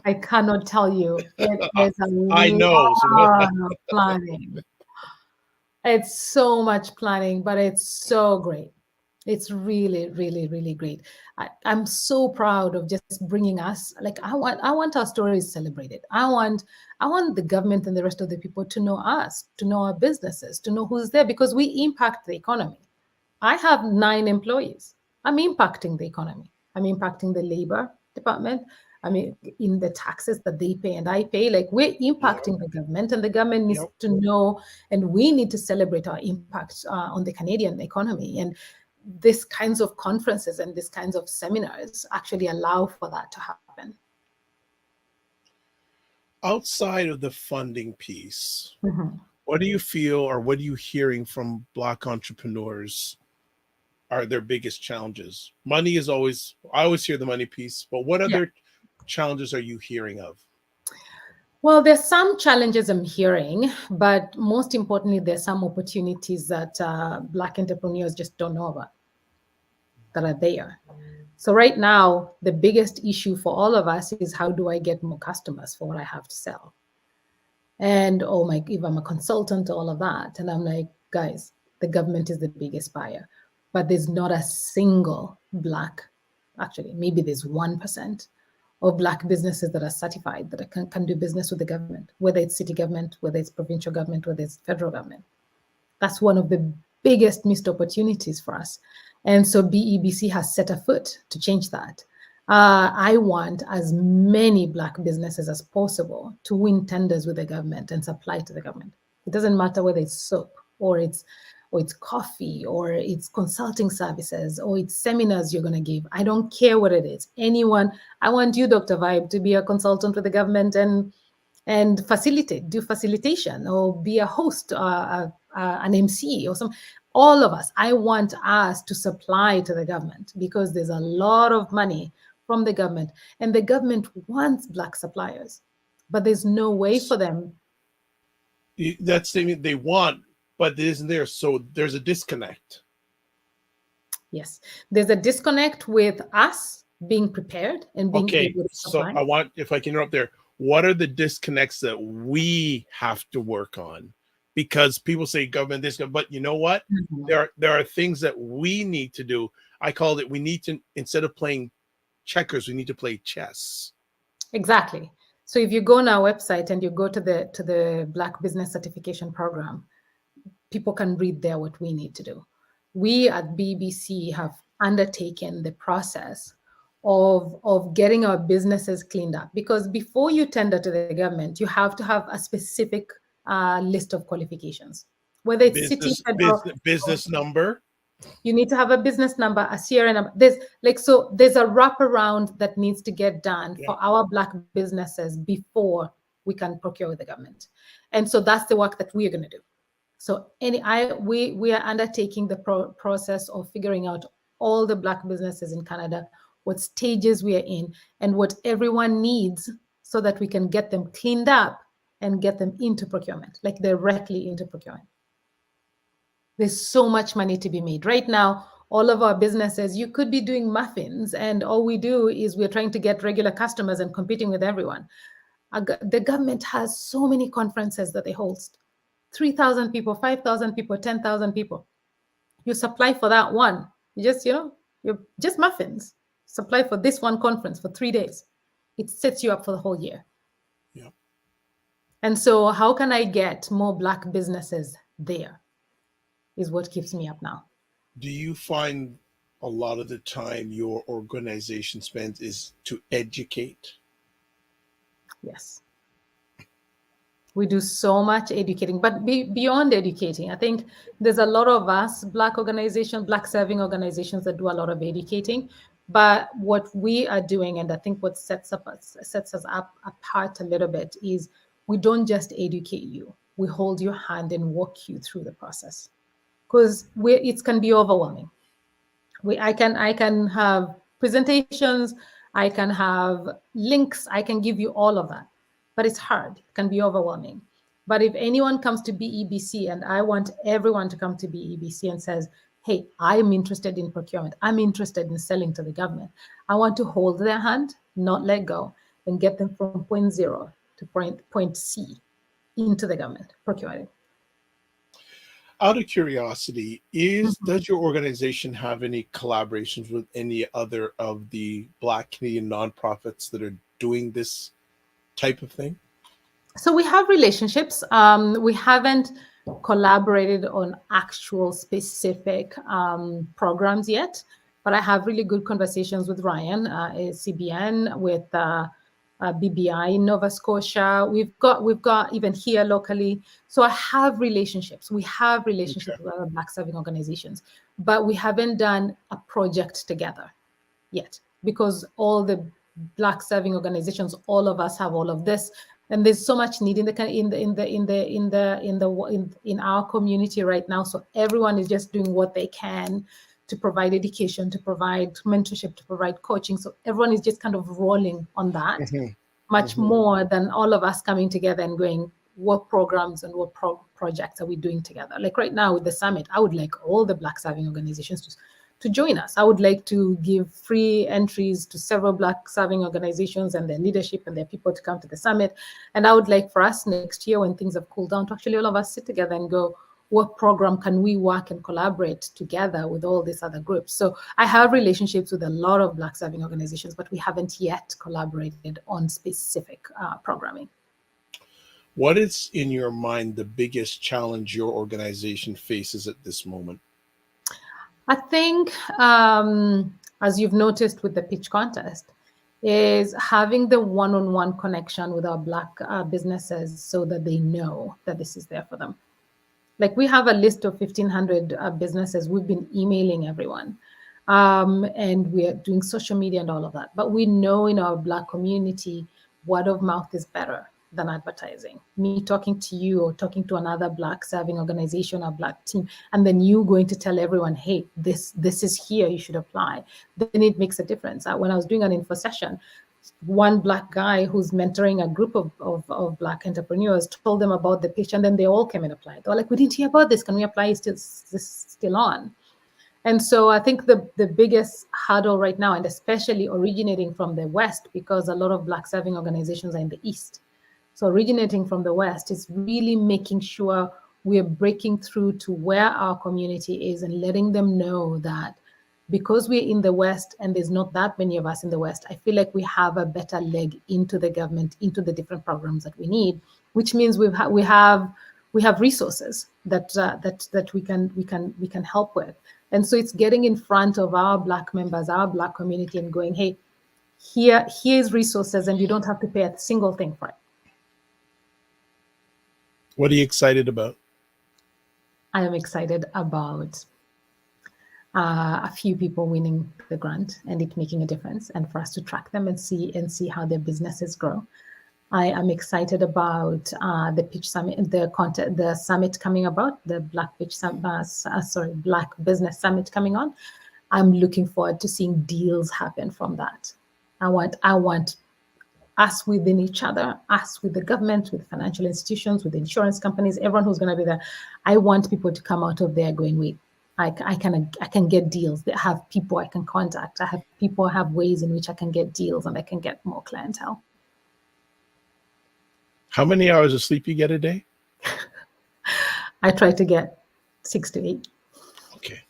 I cannot tell you. It is a lot of planning. It's so much planning, but it's so great. It's really, really, really great. I'm so proud of just bringing us. Like I want our stories celebrated. I want the government and the rest of the people to know us, to know our businesses, to know who's there, because we impact the economy. I have 9 employees. I'm impacting the economy. I'm impacting the labor department. I mean, in the taxes that they pay and I pay, like we're impacting the government, and the government needs to know, and we need to celebrate our impact on the Canadian economy. And these kinds of conferences and these kinds of seminars actually allow for that to happen. Outside of the funding piece, What do you feel, or what are you hearing from Black entrepreneurs are their biggest challenges? Money is always, I always hear the money piece, but what Yeah. other challenges are you hearing of? Well, there's some challenges I'm hearing, but most importantly, there's some opportunities that Black entrepreneurs just don't know about that are there. So right now, the biggest issue for all of us is how do I get more customers for what I have to sell? And oh my, if I'm a consultant, all of that. And I'm like, guys, the government is the biggest buyer, but there's not a single Black, actually, maybe there's 1% of Black businesses that are certified that can do business with the government, whether it's city government, whether it's provincial government, whether it's federal government. That's one of the biggest missed opportunities for us. And so BEBC has set a foot to change that. I want as many Black businesses as possible to win tenders with the government and supply to the government. It doesn't matter whether it's soap or it's coffee or it's consulting services or it's seminars you're going to give. I don't care what it is. Anyone, I want you, Dr. Vibe, to be a consultant with the government and do facilitation or be a host, an MC or some. All of us, I want us to supply to the government because there's a lot of money from the government, and the government wants Black suppliers, but there's no way for them. That's the they want, but it isn't there. So there's a disconnect. Yes, there's a disconnect with us being prepared and being able to supply. So I want, if I can interrupt there, what are the disconnects that we have to work on? Because people say government this, but you know what? Mm-hmm. There are things that we need to do. I call it, we need to, instead of playing checkers, we need to play chess. Exactly. So if you go on our website and you go to the Black Business Certification Program, people can read there what we need to do. We at BBC have undertaken the process of getting our businesses cleaned up, because before you tender to the government, you have to have a specific list of qualifications, whether it's business number. You need to have a business number, a CRN number. There's a wraparound that needs to get done for our Black businesses before we can procure with the government. And so that's the work that we are going to do. So we are undertaking the process of figuring out all the Black businesses in Canada, what stages we are in, and what everyone needs so that we can get them cleaned up and get them into procurement, like directly into procurement. There's so much money to be made. Right now, all of our businesses, you could be doing muffins, and all we do is we're trying to get regular customers and competing with everyone. The government has so many conferences that they host. 3,000 people, 5,000 people, 10,000 people. You supply for that one. You're just muffins. Supply for this one conference for 3 days. It sets you up for the whole year. Yeah. And so how can I get more Black businesses there is what keeps me up now. Do you find a lot of the time your organization spends is to educate? Yes. We do so much educating, but beyond educating, I think there's a lot of us, Black organizations, Black serving organizations that do a lot of educating. But what we are doing, and I think what sets us up apart a little bit, is we don't just educate you. We hold your hand and walk you through the process, because it can be overwhelming. I can have presentations, I can have links, I can give you all of that, but it's hard. It can be overwhelming. But if anyone comes to BEBC, and I want everyone to come to BEBC and says, hey, I'm interested in procurement, I'm interested in selling to the government, I want to hold their hand, not let go, and get them from point zero to point C into the government procurement. Out of curiosity, does your organization have any collaborations with any other of the Black Canadian nonprofits that are doing this type of thing? So we have relationships. We haven't collaborated on actual specific programs yet, but I have really good conversations with Ryan, CBN, with BBI in Nova Scotia. We've got even here locally. So I have relationships. We have relationships with other Black serving organizations, but we haven't done a project together yet, because all the Black serving organizations, all of us have all of this, And there's so much need in our community right now. So everyone is just doing what they can to provide education, to provide mentorship, to provide coaching. So everyone is just kind of rolling on that, much more than all of us coming together and going, what programs and what projects are we doing together? Like right now with the summit, I would like all the Black serving organizations to join us. I would like to give free entries to several Black serving organizations and their leadership and their people to come to the summit. And I would like for us next year, when things have cooled down, to actually all of us sit together and go, what program can we work and collaborate together with all these other groups? So I have relationships with a lot of Black serving organizations, but we haven't yet collaborated on specific programming. What is, in your mind, the biggest challenge your organization faces at this moment? I think, as you've noticed with the pitch contest, is having the one-on-one connection with our Black businesses so that they know that this is there for them. Like we have a list of 1,500 businesses. We've been emailing everyone, and we're doing social media and all of that. But we know in our Black community, word of mouth is better than advertising. Me talking to you or talking to another Black serving organization or Black team, and then you going to tell everyone, hey, this is here, you should apply. Then it makes a difference. When I was doing an info session, one Black guy who's mentoring a group of Black entrepreneurs told them about the pitch, and then they all came and applied. They were like, we didn't hear about this. Can we apply? Is this still on? And so I think the biggest hurdle right now, and especially originating from the West, because a lot of Black serving organizations are in the East. So originating from the West is really making sure we're breaking through to where our community is and letting them know that because we're in the West and there's not that many of us in the West, I feel like we have a better leg into the government, into the different programs that we need, which means we have resources that we can help with. And so it's getting in front of our Black members, our Black community, and going, hey, here's resources, and you don't have to pay a single thing for it. What are you excited about? I am excited about a few people winning the grant and it making a difference, and for us to track them and see how their businesses grow. I am excited about the pitch summit, the summit coming about, the Black Pitch Black Business Summit coming on. I'm looking forward to seeing deals happen from that. I want us within each other, us with the government, with financial institutions, with insurance companies, everyone who's going to be there. I want people to come out of there going, wait, I can get deals. I have people I can contact. I have ways in which I can get deals and I can get more clientele. How many hours of sleep you get a day? I try to get 6 to 8. Okay.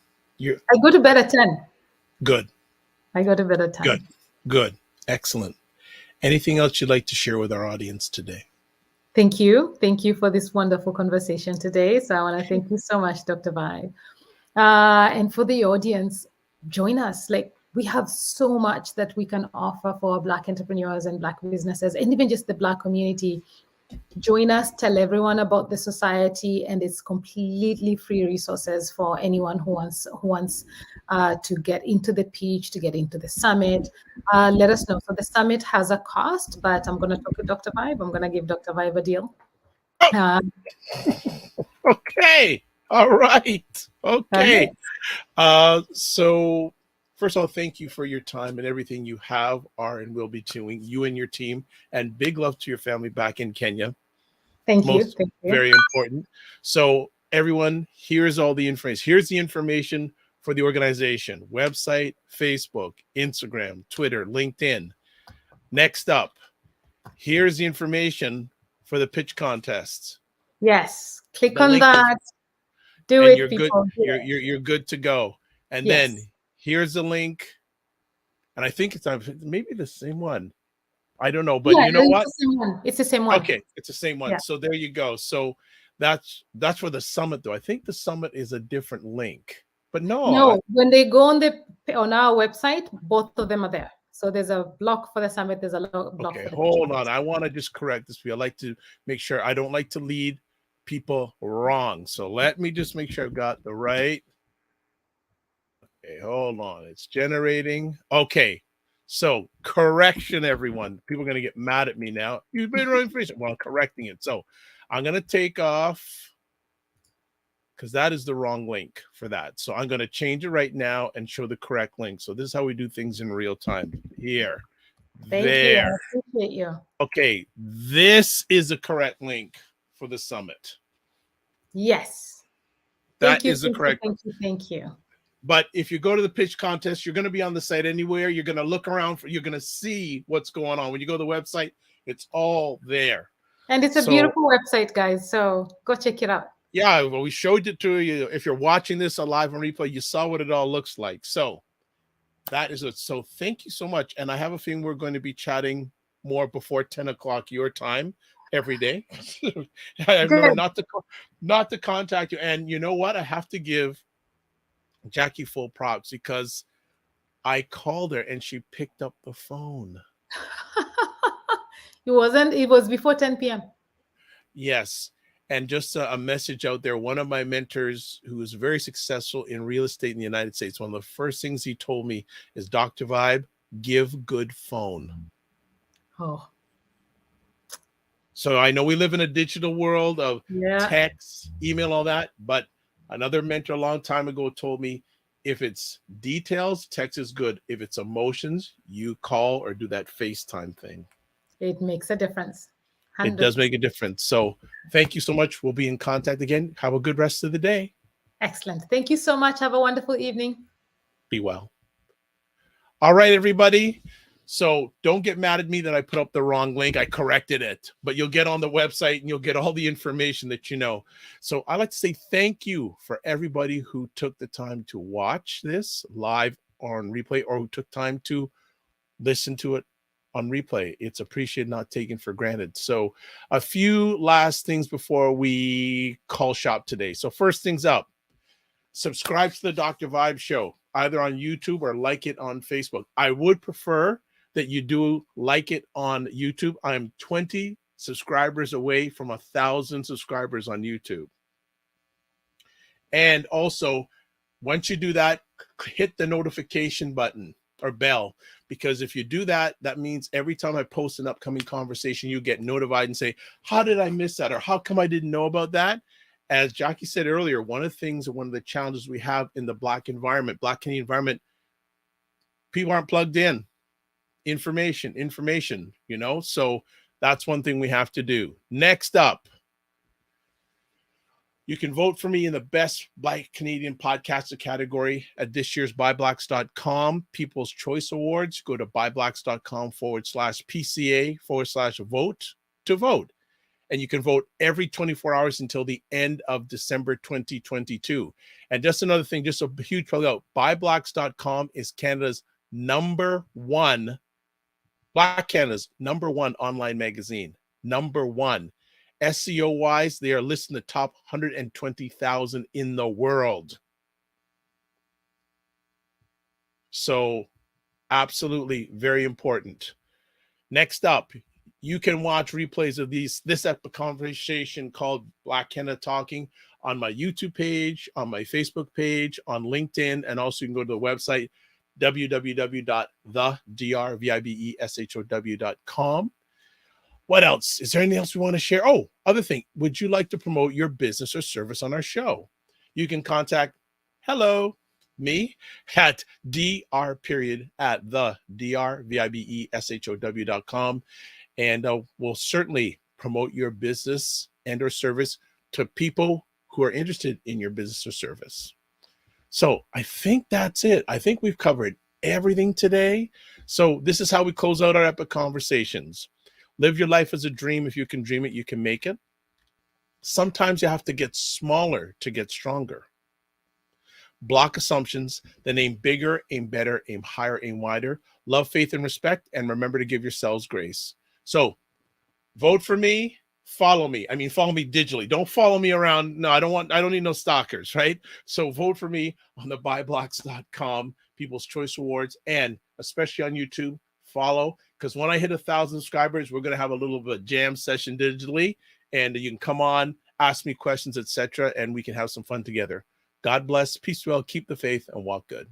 I go to bed at 10. Good. I go to bed at 10. Good. Excellent. Anything else you'd like to share with our audience today? Thank you. Thank you for this wonderful conversation today. So I want to thank you so much, Dr. Vibe. And for the audience, join us. Like, we have so much that we can offer for Black entrepreneurs and Black businesses, and even just the Black community. Join us, tell everyone about the society, and it's completely free resources for anyone who wants to get into the pitch, to get into the summit. Let us know. So the summit has a cost, but I'm going to talk to Dr. Vibe. I'm going to give Dr. Vibe a deal. Okay. All right. Okay. So first of all, thank you for your time and everything you have, are, and will be doing, you and your team. And big love to your family back in Kenya. Thank you. Very important. So everyone, here's all the information. Here's the information for the organization: website, Facebook, Instagram, Twitter, LinkedIn. Next up, here's the information for the pitch contests. Yes, click on that. Do it, you're people. Good. You're good to go. And then here's the link. And I think it's maybe the same one. I don't know, but you know what? It's the same one. Okay, it's the same one. Yeah. So there you go. So that's for the summit, though. I think the summit is a different link. But no, when they go on our website, both of them are there. So there's a block for the summit. There's a block. Okay, for the hold on. I want to just correct this. I like to make sure. I don't like to lead people wrong. So let me just make sure I've got the right. Okay, hold on. It's generating. Okay. So correction, everyone. People are going to get mad at me now. You've been wrong information. Well, I'm correcting it. So I'm going to take off because that is the wrong link for that. So I'm going to change it right now and show the correct link. So this is how we do things in real time. Here, Thank you. there. I appreciate you. Okay, this is the correct link for the summit. Yes. That is the correct. Thank you. But if you go to the pitch contest, you're going to be on the site anywhere. You're going to look around you're going to see what's going on. When you go to the website, it's all there. And it's a beautiful website, guys. So go check it out. Yeah, well, we showed it to you. If you're watching this live on replay, you saw what it all looks like. So that is it. So thank you so much. And I have a feeling we're going to be chatting more before 10 o'clock your time every day. I remember not to contact you. And you know what? I have to give Jackee full props because I called her and she picked up the phone. It was before 10 p.m. Yes. And just a message out there. One of my mentors who is very successful in real estate in the United States, one of the first things he told me is, Dr. Vibe, give good phone. Oh. So I know we live in a digital world of text, email, all that, but another mentor a long time ago told me, if it's details, text is good. If it's emotions, you call or do that FaceTime thing. It makes a difference. 100%. It does make a difference. So thank you so much. We'll be in contact again. Have a good rest of the day. Excellent. Thank you so much. Have a wonderful evening. Be well. All right, everybody. So don't get mad at me that I put up the wrong link. I corrected it, but you'll get on the website and you'll get all the information that you know. So I'd like to say thank you for everybody who took the time to watch this live or on replay, or who took time to listen to it on replay. It's appreciated, not taken for granted. So a few last things before we call shop today. So first things up, subscribe to the Dr. Vibe Show, either on YouTube or like it on Facebook. I would prefer that you do like it on YouTube. I'm 20 subscribers away from 1,000 subscribers on YouTube. And also, once you do that, hit the notification button or bell, because if you do that, that means every time I post an upcoming conversation, you get notified and say, how did I miss that? Or how come I didn't know about that? As Jackee said earlier, one of the things, one of the challenges we have in the Black environment, Black Canadian environment, people aren't plugged in. Information, you know, so that's one thing we have to do. Next up, you can vote for me in the best Black Canadian podcaster category at this year's buyblacks.com People's Choice Awards. Go to buyblacks.com/PCA/vote to vote. And you can vote every 24 hours until the end of December 2022. And just another thing, just a huge plug out, buyblacks.com is Canada's Black Canada's number one online magazine. Number one. SEO wise, they are listed in the top 120,000 in the world. So absolutely very important. Next up, you can watch replays of this epic conversation called Black Canada Talking on my YouTube page, on my Facebook page, on LinkedIn, and also you can go to the website www.thedrvibeshow.com. What else? Is there anything else we want to share? Oh, other thing. Would you like to promote your business or service on our show? You can contact me at dr@thedrvibeshow.com, and we'll certainly promote your business and or service to people who are interested in your business or service. So I think that's it. I think we've covered everything today. So this is how we close out our epic conversations. Live your life as a dream. If you can dream it, you can make it. Sometimes you have to get smaller to get stronger. Block assumptions, then aim bigger, aim better, aim higher, aim wider. Love, faith, and respect, and remember to give yourselves grace. So vote for me. Follow me. I mean, follow me digitally. Don't follow me around. No, I don't need no stalkers, right? So vote for me on the buyblacks.com People's Choice Awards, and especially on YouTube, follow, because when I hit 1,000 subscribers, we're going to have a little bit of jam session digitally, and you can come on, ask me questions, etc., and we can have some fun together. God bless, peace, well, keep the faith, and walk good.